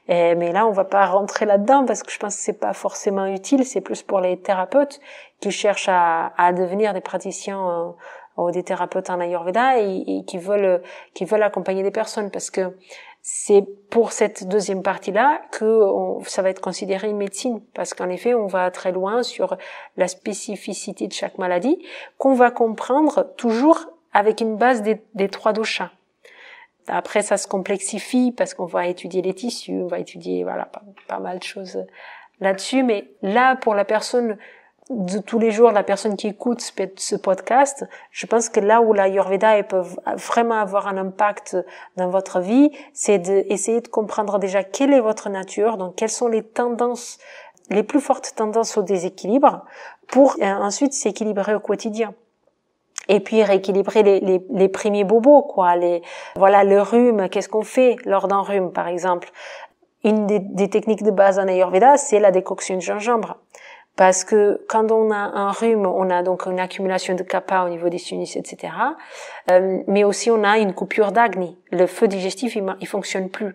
[SPEAKER 2] Mais là, on va pas rentrer là-dedans parce que je pense que c'est pas forcément utile. C'est plus pour les thérapeutes qui cherchent à devenir des praticiens ou des thérapeutes en Ayurveda et qui veulent accompagner des personnes, parce que c'est pour cette deuxième partie-là que ça va être considéré une médecine, parce qu'en effet, on va très loin sur la spécificité de chaque maladie, qu'on va comprendre toujours avec une base des 3 doshas. Après, ça se complexifie parce qu'on va étudier les tissus, on va étudier pas mal de choses là-dessus. Mais là, pour la personne de tous les jours, la personne qui écoute ce podcast, je pense que là où l'Ayurveda peut vraiment avoir un impact dans votre vie, c'est d'essayer de comprendre déjà quelle est votre nature, donc quelles sont les tendances, les plus fortes tendances au déséquilibre, pour ensuite s'équilibrer au quotidien. Et puis rééquilibrer les premiers bobos, quoi. Le rhume, qu'est-ce qu'on fait lors d'un rhume, par exemple? Une des techniques de base en Ayurveda, c'est la décoction de gingembre. Parce que quand on a un rhume, on a donc une accumulation de kapha au niveau des sinus, etc. Mais aussi on a une coupure d'Agni. Le feu digestif, il fonctionne plus.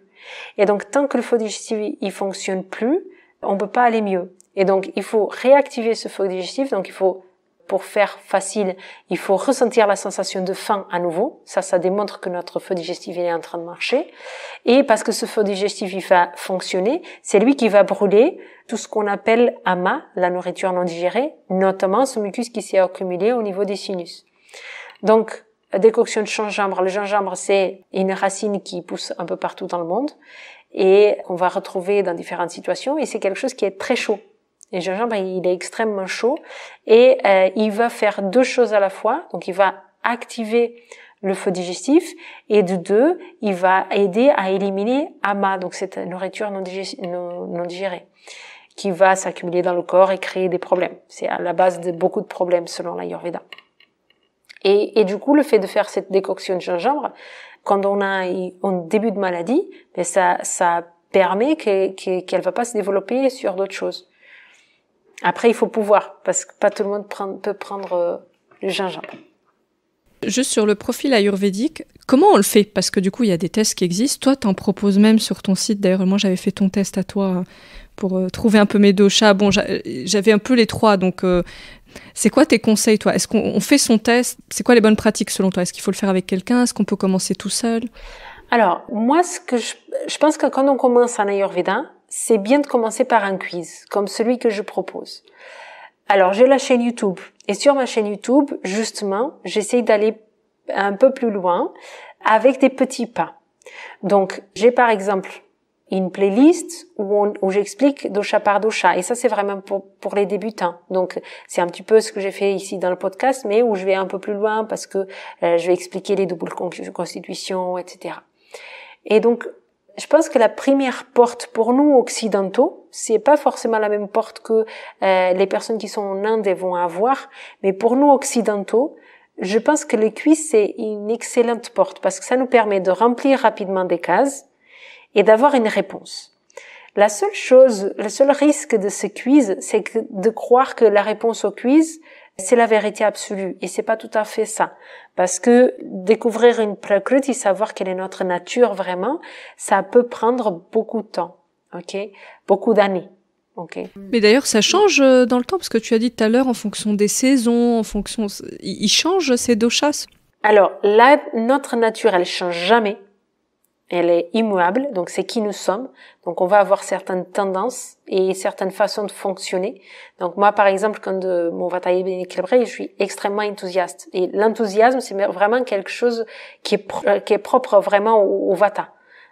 [SPEAKER 2] Et donc tant que le feu digestif, il fonctionne plus, on peut pas aller mieux. Et donc il faut réactiver ce feu digestif. Donc il faut, pour faire facile, il faut ressentir la sensation de faim à nouveau. Ça démontre que notre feu digestif il est en train de marcher. Et parce que ce feu digestif il va fonctionner, c'est lui qui va brûler tout ce qu'on appelle ama, la nourriture non digérée, notamment ce mucus qui s'est accumulé au niveau des sinus. Donc, décoction de gingembre. Le gingembre, c'est une racine qui pousse un peu partout dans le monde et qu'on va retrouver dans différentes situations, et c'est quelque chose qui est très chaud. Et le gingembre, il est extrêmement chaud et il va faire 2 choses à la fois. Donc, il va activer le feu digestif et de 2, il va aider à éliminer ama, donc cette nourriture non digérée, qui va s'accumuler dans le corps et créer des problèmes. C'est à la base de beaucoup de problèmes selon l'Ayurveda. Et du coup, le fait de faire cette décoction de gingembre, quand on a un début de maladie, mais ça permet qu'elle va pas se développer sur d'autres choses. Après, il faut pouvoir, parce que pas tout le monde peut prendre le gingembre.
[SPEAKER 1] Juste sur le profil ayurvédique, comment on le fait? Parce que du coup, il y a des tests qui existent. Toi, t'en proposes même sur ton site. D'ailleurs, moi, j'avais fait ton test à toi pour trouver un peu mes doshas. Bon, j'avais un peu les 3, donc c'est quoi tes conseils, toi? Est-ce qu'on fait son test? C'est quoi les bonnes pratiques selon toi? Est-ce qu'il faut le faire avec quelqu'un? Est-ce qu'on peut commencer tout seul?
[SPEAKER 2] Alors, moi, ce que je pense que quand on commence en Ayurveda, c'est bien de commencer par un quiz, comme celui que je propose. Alors, j'ai la chaîne YouTube. Et sur ma chaîne YouTube, justement, j'essaye d'aller un peu plus loin avec des petits pas. Donc, j'ai par exemple une playlist où j'explique dosha par dosha. Et ça, c'est vraiment pour les débutants. Donc, c'est un petit peu ce que j'ai fait ici dans le podcast, mais où je vais un peu plus loin parce que je vais expliquer les doubles constitutions, etc. Et donc, je pense que la première porte pour nous occidentaux, c'est pas forcément la même porte que les personnes qui sont en Inde vont avoir, mais pour nous occidentaux, je pense que le quiz c'est une excellente porte parce que ça nous permet de remplir rapidement des cases et d'avoir une réponse. Le seul risque de ce quiz, c'est de croire que la réponse au quiz, c'est la vérité absolue. Et c'est pas tout à fait ça. Parce que découvrir une prakriti, savoir quelle est notre nature vraiment, ça peut prendre beaucoup de temps. Ok? Beaucoup d'années. Ok?
[SPEAKER 1] Mais d'ailleurs, ça change dans le temps, parce que tu as dit tout à l'heure, en fonction des saisons, il change ces doshas.
[SPEAKER 2] Alors, là, notre nature, elle change jamais. Elle est immuable, donc c'est qui nous sommes. Donc on va avoir certaines tendances et certaines façons de fonctionner. Donc moi, par exemple, quand mon vata est bien équilibré, je suis extrêmement enthousiaste. Et l'enthousiasme, c'est vraiment quelque chose qui est propre vraiment au vata.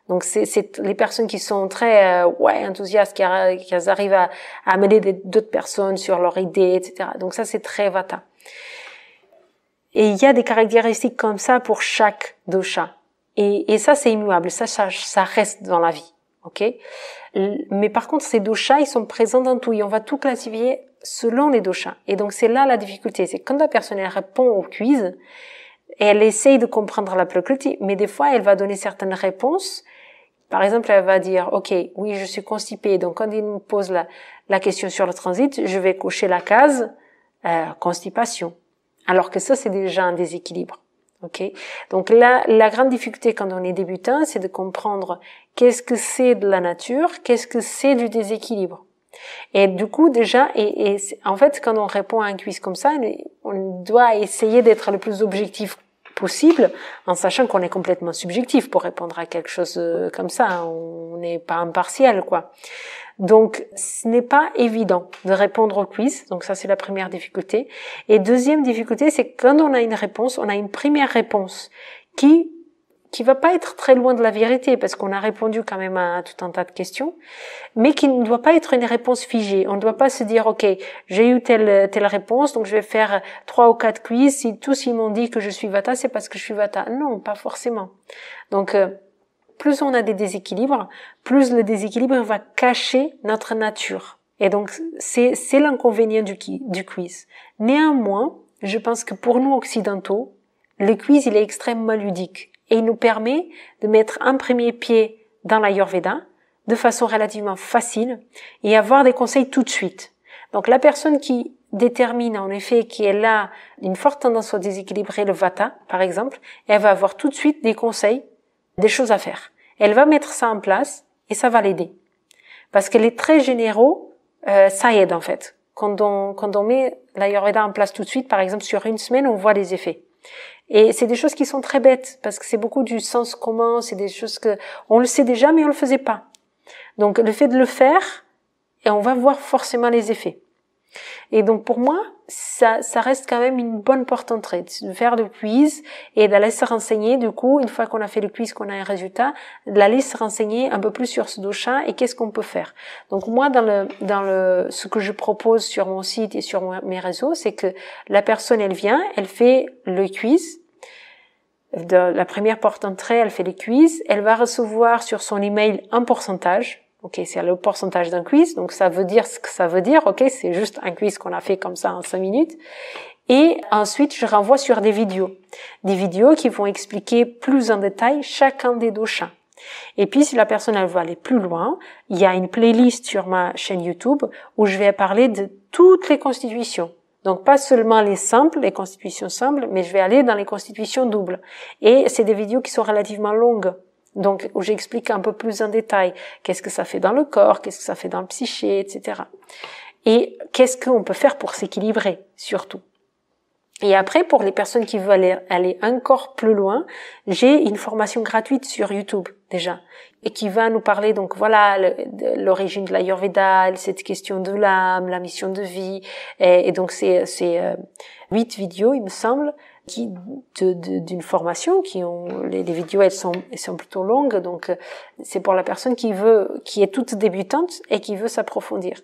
[SPEAKER 2] Donc c'est les personnes qui sont très enthousiastes, qui arrivent à amener d'autres personnes sur leurs idées, etc. Donc ça, c'est très vata. Et il y a des caractéristiques comme ça pour chaque dosha. Et ça, c'est immuable. Ça reste dans la vie. Ok? Mais par contre, ces doshas, ils sont présents dans tout. Et on va tout classifier selon les doshas. Et donc, c'est là la difficulté. C'est quand la personne, elle répond au quiz, elle essaye de comprendre la prakriti, mais des fois, elle va donner certaines réponses. Par exemple, elle va dire, OK, oui, je suis constipée. Donc, quand il me pose la question sur le transit, je vais cocher la case, constipation. Alors que ça, c'est déjà un déséquilibre. Ok. Donc là, la grande difficulté quand on est débutant, c'est de comprendre qu'est-ce que c'est de la nature, qu'est-ce que c'est du déséquilibre. Et du coup, déjà, en fait, quand on répond à un quiz comme ça, on doit essayer d'être le plus objectif possible, en sachant qu'on est complètement subjectif pour répondre à quelque chose comme ça. On n'est pas impartial, quoi. Donc, ce n'est pas évident de répondre au quiz. Donc ça, c'est la première difficulté. Et deuxième difficulté, c'est que quand on a une réponse, on a une première réponse qui va pas être très loin de la vérité, parce qu'on a répondu quand même à tout un tas de questions, mais qui ne doit pas être une réponse figée. On ne doit pas se dire, ok, j'ai eu telle réponse, donc je vais faire 3 ou 4 quiz. Si tous ils m'ont dit que je suis Vata, c'est parce que je suis Vata. Non, pas forcément. Donc, plus on a des déséquilibres, plus le déséquilibre va cacher notre nature. Et donc, c'est l'inconvénient du quiz. Néanmoins, je pense que pour nous occidentaux, le quiz, il est extrêmement ludique. Et il nous permet de mettre un premier pied dans l'Ayurveda de façon relativement facile et avoir des conseils tout de suite. Donc la personne qui détermine en effet qu'elle a une forte tendance à déséquilibrer le Vata, par exemple, elle va avoir tout de suite des conseils, des choses à faire. Elle va mettre ça en place et ça va l'aider. Parce que les traits généraux, ça aide en fait. Quand on met l'Ayurveda en place tout de suite, par exemple sur une semaine, on voit les effets. Et c'est des choses qui sont très bêtes, parce que c'est beaucoup du sens commun, c'est des choses que on le sait déjà, mais on le faisait pas. Donc le fait de le faire, et on va voir forcément les effets. Et donc pour moi, ça reste quand même une bonne porte d'entrée, de faire le quiz et d'aller se renseigner. Du coup, une fois qu'on a fait le quiz, qu'on a un résultat, d'aller se renseigner un peu plus sur ce dosha et qu'est-ce qu'on peut faire. Donc moi, ce que je propose sur mon site et sur mes réseaux, c'est que la personne, elle vient, elle fait le quiz. De la première porte d'entrée, elle fait les quiz. Elle va recevoir sur son email un pourcentage. Ok, c'est le pourcentage d'un quiz, donc ça veut dire ce que ça veut dire. Ok, c'est juste un quiz qu'on a fait comme ça en 5 minutes. Et ensuite, je renvoie sur des vidéos qui vont expliquer plus en détail chacun des doshas. Et puis, si la personne elle veut aller plus loin, il y a une playlist sur ma chaîne YouTube où je vais parler de toutes les constitutions. Donc pas seulement les simples, les constitutions simples, mais je vais aller dans les constitutions doubles. Et c'est des vidéos qui sont relativement longues. Donc, où j'explique un peu plus en détail qu'est-ce que ça fait dans le corps, qu'est-ce que ça fait dans le psyché, etc. Et qu'est-ce qu'on peut faire pour s'équilibrer, surtout. Et après, pour les personnes qui veulent aller encore plus loin, j'ai une formation gratuite sur YouTube, déjà, et qui va nous parler, donc voilà, l'origine de l'Ayurveda, cette question de l'âme, la mission de vie, et donc c'est 8 vidéos, il me semble, d'une formation les vidéos elles sont plutôt longues, donc c'est pour la personne qui est toute débutante et qui veut s'approfondir.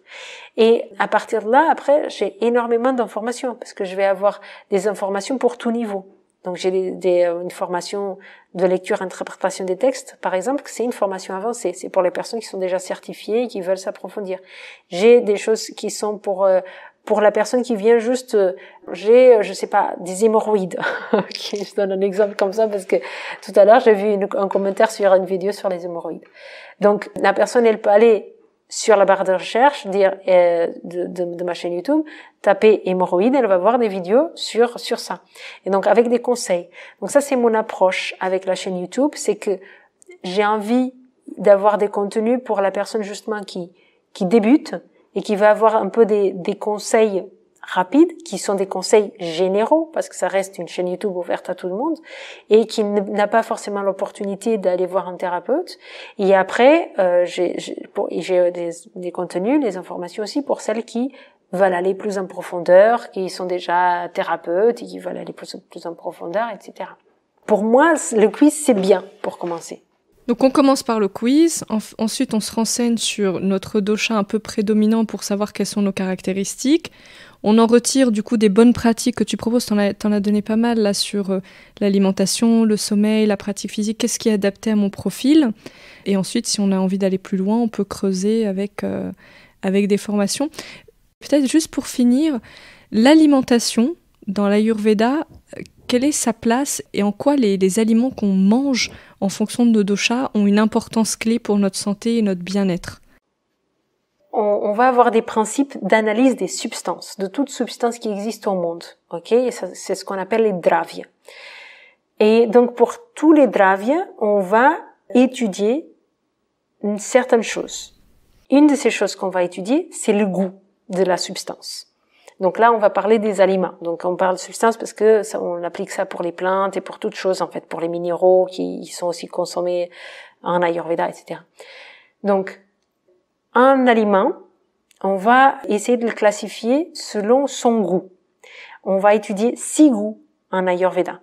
[SPEAKER 2] Et à partir de là, après, j'ai énormément d'informations parce que je vais avoir des informations pour tout niveau. Donc j'ai une formation de lecture interprétation des textes, par exemple, c'est une formation avancée, c'est pour les personnes qui sont déjà certifiées et qui veulent s'approfondir. J'ai des choses qui sont pour la personne qui vient juste, je sais pas, des hémorroïdes. Okay, je donne un exemple comme ça parce que tout à l'heure, j'ai vu un commentaire sur une vidéo sur les hémorroïdes. Donc, la personne, elle peut aller sur la barre de recherche, dire, de ma chaîne YouTube, taper hémorroïdes, elle va voir des vidéos sur ça. Et donc, avec des conseils. Donc ça, c'est mon approche avec la chaîne YouTube, c'est que j'ai envie d'avoir des contenus pour la personne, justement, qui débute, et qui va avoir un peu des conseils rapides, qui sont des conseils généraux, parce que ça reste une chaîne YouTube ouverte à tout le monde, et qui n'a pas forcément l'opportunité d'aller voir un thérapeute. Et après, j'ai des contenus, des informations aussi pour celles qui veulent aller plus en profondeur, qui sont déjà thérapeutes et qui veulent aller plus en profondeur, etc. Pour moi, le quiz, c'est bien pour commencer.
[SPEAKER 1] Donc on commence par le quiz, ensuite on se renseigne sur notre dosha un peu prédominant pour savoir quelles sont nos caractéristiques. On en retire du coup des bonnes pratiques que tu proposes, t'en as donné pas mal là sur l'alimentation, le sommeil, la pratique physique, qu'est-ce qui est adapté à mon profil. Et ensuite, si on a envie d'aller plus loin, on peut creuser avec des formations. Peut-être juste pour finir, l'alimentation dans l'Ayurveda, quelle est sa place et en quoi les aliments qu'on mange en fonction de nos doshas ont une importance clé pour notre santé et notre bien-être?
[SPEAKER 2] On va avoir des principes d'analyse des substances, de toutes substances qui existent au monde. Ok, c'est ce qu'on appelle les dravya. Et donc, pour tous les dravya, on va étudier une certaine chose. Une de ces choses qu'on va étudier, c'est le goût de la substance. Donc là, on va parler des aliments. Donc on parle de substance parce que on applique ça pour les plantes et pour toutes choses, en fait, pour les minéraux qui sont aussi consommés en Ayurveda, etc. Donc, un aliment, on va essayer de le classifier selon son goût. On va étudier 6 goûts en Ayurveda.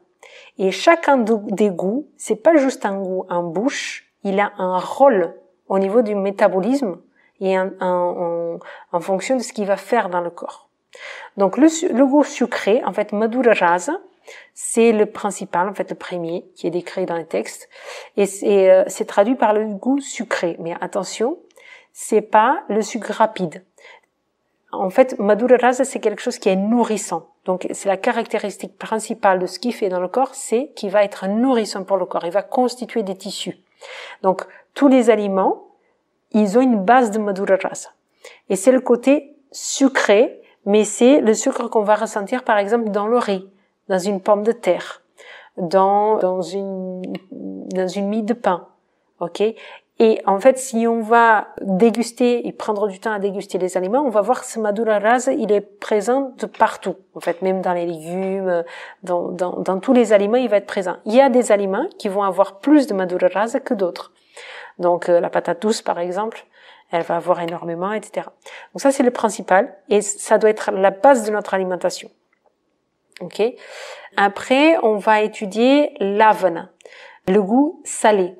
[SPEAKER 2] Et chacun des goûts, c'est pas juste un goût en bouche, il a un rôle au niveau du métabolisme et en fonction de ce qu'il va faire dans le corps. Donc le goût sucré, en fait, Madhura Rasa, c'est le principal, en fait, le premier qui est décrit dans les textes, et c'est traduit par le goût sucré. Mais attention, c'est pas le sucre rapide. En fait, Madhura Rasa, c'est quelque chose qui est nourrissant. Donc, c'est la caractéristique principale de ce qu'il fait dans le corps, c'est qu'il va être nourrissant pour le corps. Il va constituer des tissus. Donc, tous les aliments, ils ont une base de Madhura Rasa. Et c'est le côté sucré, mais c'est le sucre qu'on va ressentir, par exemple, dans le riz, dans une pomme de terre, dans une mie de pain. OK? Et en fait, si on va déguster et prendre du temps à déguster les aliments, on va voir que ce Madhura Rasa, il est présent de partout. En fait, même dans les légumes, dans tous les aliments, il va être présent. Il y a des aliments qui vont avoir plus de Madhura Rasa que d'autres. Donc, la patate douce, par exemple, elle va avoir énormément, etc. Donc ça, c'est le principal. Et ça doit être la base de notre alimentation. OK? Après, on va étudier l'avana, le goût salé.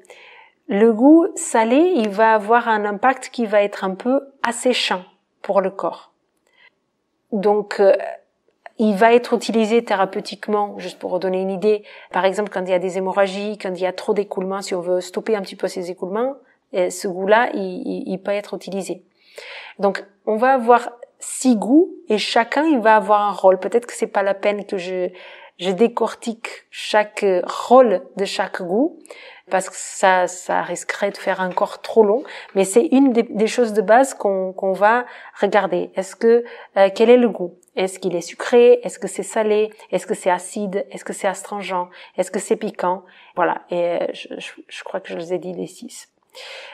[SPEAKER 2] Le goût salé, il va avoir un impact qui va être un peu asséchant pour le corps. Donc, il va être utilisé thérapeutiquement, juste pour donner une idée. Par exemple, quand il y a des hémorragies, quand il y a trop d'écoulements, si on veut stopper un petit peu ces écoulements, ce goût-là, il peut être utilisé. Donc, on va avoir 6 goûts et chacun, il va avoir un rôle. Peut-être que c'est pas la peine que je décortique chaque rôle de chaque goût, parce que ça risquerait de faire encore trop long. Mais c'est une des choses de base qu'on va regarder. Quel est le goût? Est-ce qu'il est sucré? Est-ce que c'est salé? Est-ce que c'est acide? Est-ce que c'est astringent? Est-ce que c'est piquant? Voilà. Et je crois que je les ai dit les 6.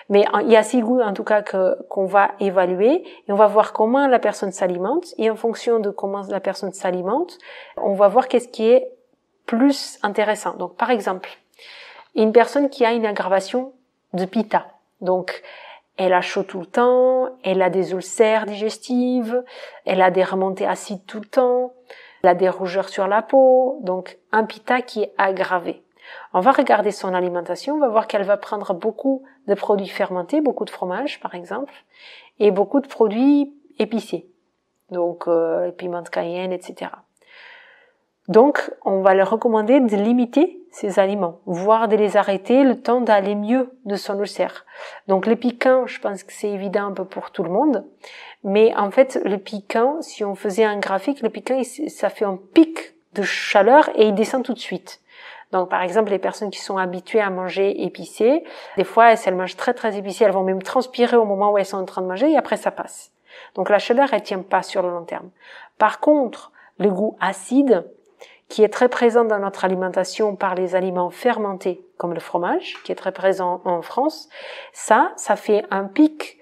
[SPEAKER 2] Mais il y a 6 goûts en tout cas qu'on va évaluer et on va voir comment la personne s'alimente et en fonction de comment la personne s'alimente, on va voir qu'est-ce qui est plus intéressant. Donc par exemple, une personne qui a une aggravation de pitta, donc elle a chaud tout le temps, elle a des ulcères digestives, elle a des remontées acides tout le temps, elle a des rougeurs sur la peau, donc un pitta qui est aggravé. On va regarder son alimentation, on va voir qu'elle va prendre beaucoup de produits fermentés, beaucoup de fromage par exemple, et beaucoup de produits épicés, donc piment de cayenne, etc. Donc, on va leur recommander de limiter ces aliments, voire de les arrêter le temps d'aller mieux de son ulcère. Donc, le piquant, je pense que c'est évident un peu pour tout le monde, mais en fait, le piquant, si on faisait un graphique, le piquant, ça fait un pic de chaleur et il descend tout de suite. Donc, par exemple, les personnes qui sont habituées à manger épicé, des fois, si elles mangent très très épicé, elles vont même transpirer au moment où elles sont en train de manger et après ça passe. Donc, la chaleur, elle tient pas sur le long terme. Par contre, le goût acide, qui est très présent dans notre alimentation par les aliments fermentés, comme le fromage, qui est très présent en France, ça fait un pic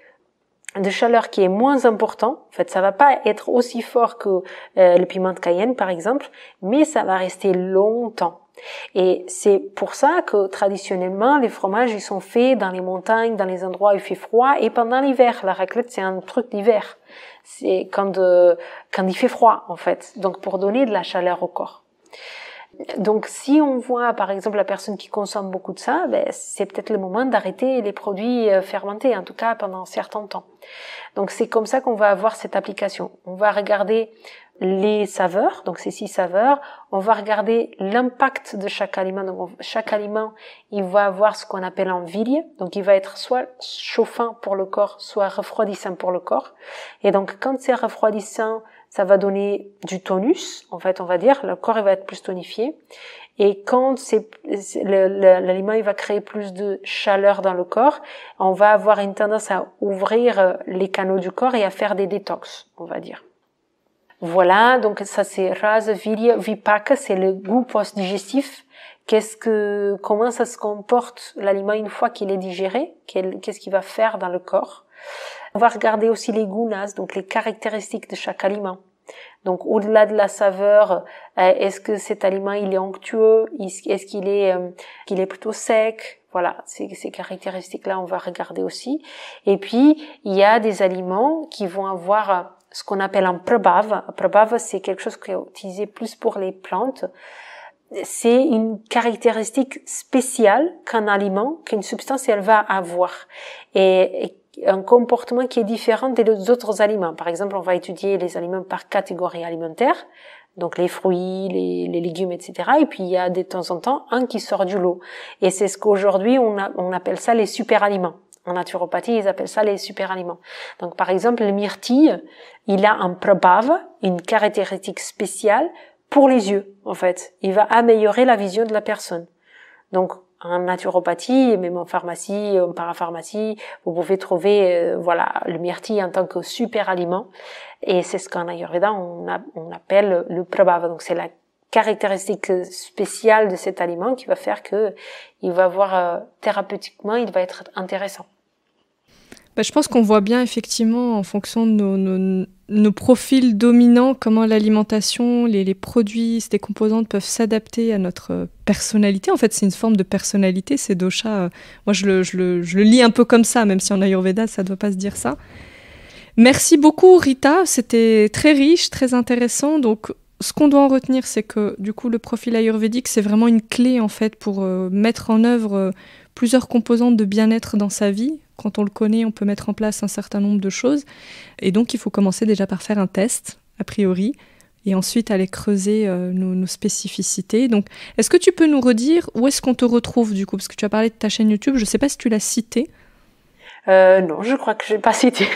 [SPEAKER 2] de chaleur qui est moins important. En fait, ça va pas être aussi fort que le piment de cayenne, par exemple, mais ça va rester longtemps. Et c'est pour ça que traditionnellement les fromages ils sont faits dans les montagnes, dans les endroits où il fait froid et pendant l'hiver. La raclette c'est un truc d'hiver. C'est quand il fait froid en fait. Donc pour donner de la chaleur au corps. Donc si on voit par exemple la personne qui consomme beaucoup de ça, c'est peut-être le moment d'arrêter les produits fermentés, en tout cas pendant un certain temps. Donc c'est comme ça qu'on va avoir cette application. On va regarder les saveurs, donc ces 6 saveurs. On va regarder l'impact de chaque aliment. Donc chaque aliment, il va avoir ce qu'on appelle un vilye. Donc il va être soit chauffant pour le corps, soit refroidissant pour le corps. Et donc quand c'est refroidissant, ça va donner du tonus, en fait, on va dire. Le corps, il va être plus tonifié. Et quand l'aliment, il va créer plus de chaleur dans le corps, on va avoir une tendance à ouvrir les canaux du corps et à faire des détox, on va dire. Voilà, donc ça c'est Rasa, Virya, Vipaka, c'est le goût post-digestif comment ça se comporte l'aliment une fois qu'il est digéré, qu'est-ce qu'il va faire dans le corps. On va regarder aussi les gunas, donc les caractéristiques de chaque aliment. Donc au-delà de la saveur, est-ce que cet aliment il est onctueux, est-ce qu'il est plutôt sec? Voilà, ces caractéristiques-là, on va regarder aussi. Et puis, il y a des aliments qui vont avoir ce qu'on appelle un prabhav. Un prabhav, c'est quelque chose qui est utilisé plus pour les plantes. C'est une caractéristique spéciale qu'un aliment, qu'une substance, elle va avoir. Et un comportement qui est différent des autres aliments. Par exemple, on va étudier les aliments par catégorie alimentaire. Donc les fruits, les légumes, etc. Et puis il y a de temps en temps un qui sort du lot. Et c'est ce qu'aujourd'hui on appelle ça les super-aliments. En naturopathie, ils appellent ça les super-aliments. Donc par exemple, le myrtille, il a un prabhav, une caractéristique spéciale pour les yeux, en fait. Il va améliorer la vision de la personne. Donc en naturopathie, et même en pharmacie, en parapharmacie, vous pouvez trouver le myrtille en tant que super-aliment. Et c'est ce qu'en Ayurveda, on appelle le prabhava. Donc c'est la caractéristique spéciale de cet aliment qui va faire que il va avoir thérapeutiquement, il va être intéressant.
[SPEAKER 1] Je pense qu'on voit bien effectivement en fonction de nos profils dominants comment l'alimentation, les produits, ces composantes peuvent s'adapter à notre personnalité. En fait, c'est une forme de personnalité, ces doshas. Moi, je le lis un peu comme ça, même si en Ayurveda, ça ne doit pas se dire ça. Merci beaucoup Rita, c'était très riche, très intéressant. Donc, ce qu'on doit en retenir, c'est que du coup, le profil ayurvédique, c'est vraiment une clé en fait pour mettre en œuvre plusieurs composantes de bien-être dans sa vie. Quand on le connaît, on peut mettre en place un certain nombre de choses. Et donc, il faut commencer déjà par faire un test, a priori, et ensuite aller creuser nos spécificités. Donc, est-ce que tu peux nous redire où est-ce qu'on te retrouve du coup? Parce que tu as parlé de ta chaîne YouTube, je ne sais pas si tu l'as citée.
[SPEAKER 2] Non, je crois que je n'ai pas cité.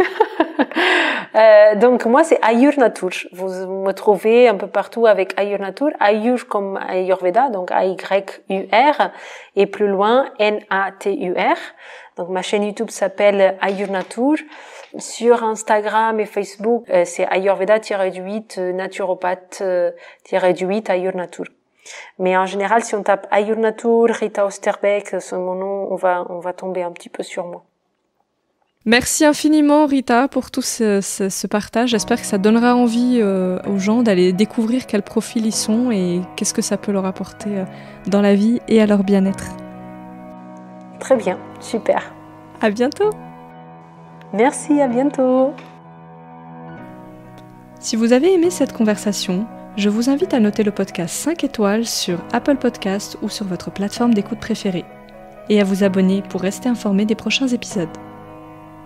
[SPEAKER 2] Donc moi c'est Ayur Natur. Vous me trouvez un peu partout avec Ayur Natur. Ayur comme Ayurveda, donc A-Y-U-R, et plus loin N-A-T-U-R. Donc ma chaîne YouTube s'appelle Ayur Natur. Sur Instagram et Facebook, c'est Ayurveda-8 naturopathe-8 Ayur Natur. Mais en général, si on tape Ayur Natur, Rita Osterbeek, c'est mon nom, on va tomber un petit peu sur moi.
[SPEAKER 1] Merci infiniment Rita pour tout ce partage. J'espère que ça donnera envie aux gens d'aller découvrir quel profil ils sont et qu'est-ce que ça peut leur apporter dans la vie et à leur bien-être.
[SPEAKER 2] Très bien, super.
[SPEAKER 1] À bientôt.
[SPEAKER 2] Merci, à bientôt.
[SPEAKER 1] Si vous avez aimé cette conversation, je vous invite à noter le podcast 5 étoiles sur Apple Podcasts ou sur votre plateforme d'écoute préférée et à vous abonner pour rester informé des prochains épisodes.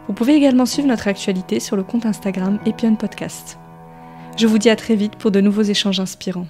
[SPEAKER 1] Vous pouvez également suivre notre actualité sur le compte Instagram Epion Podcast. Je vous dis à très vite pour de nouveaux échanges inspirants.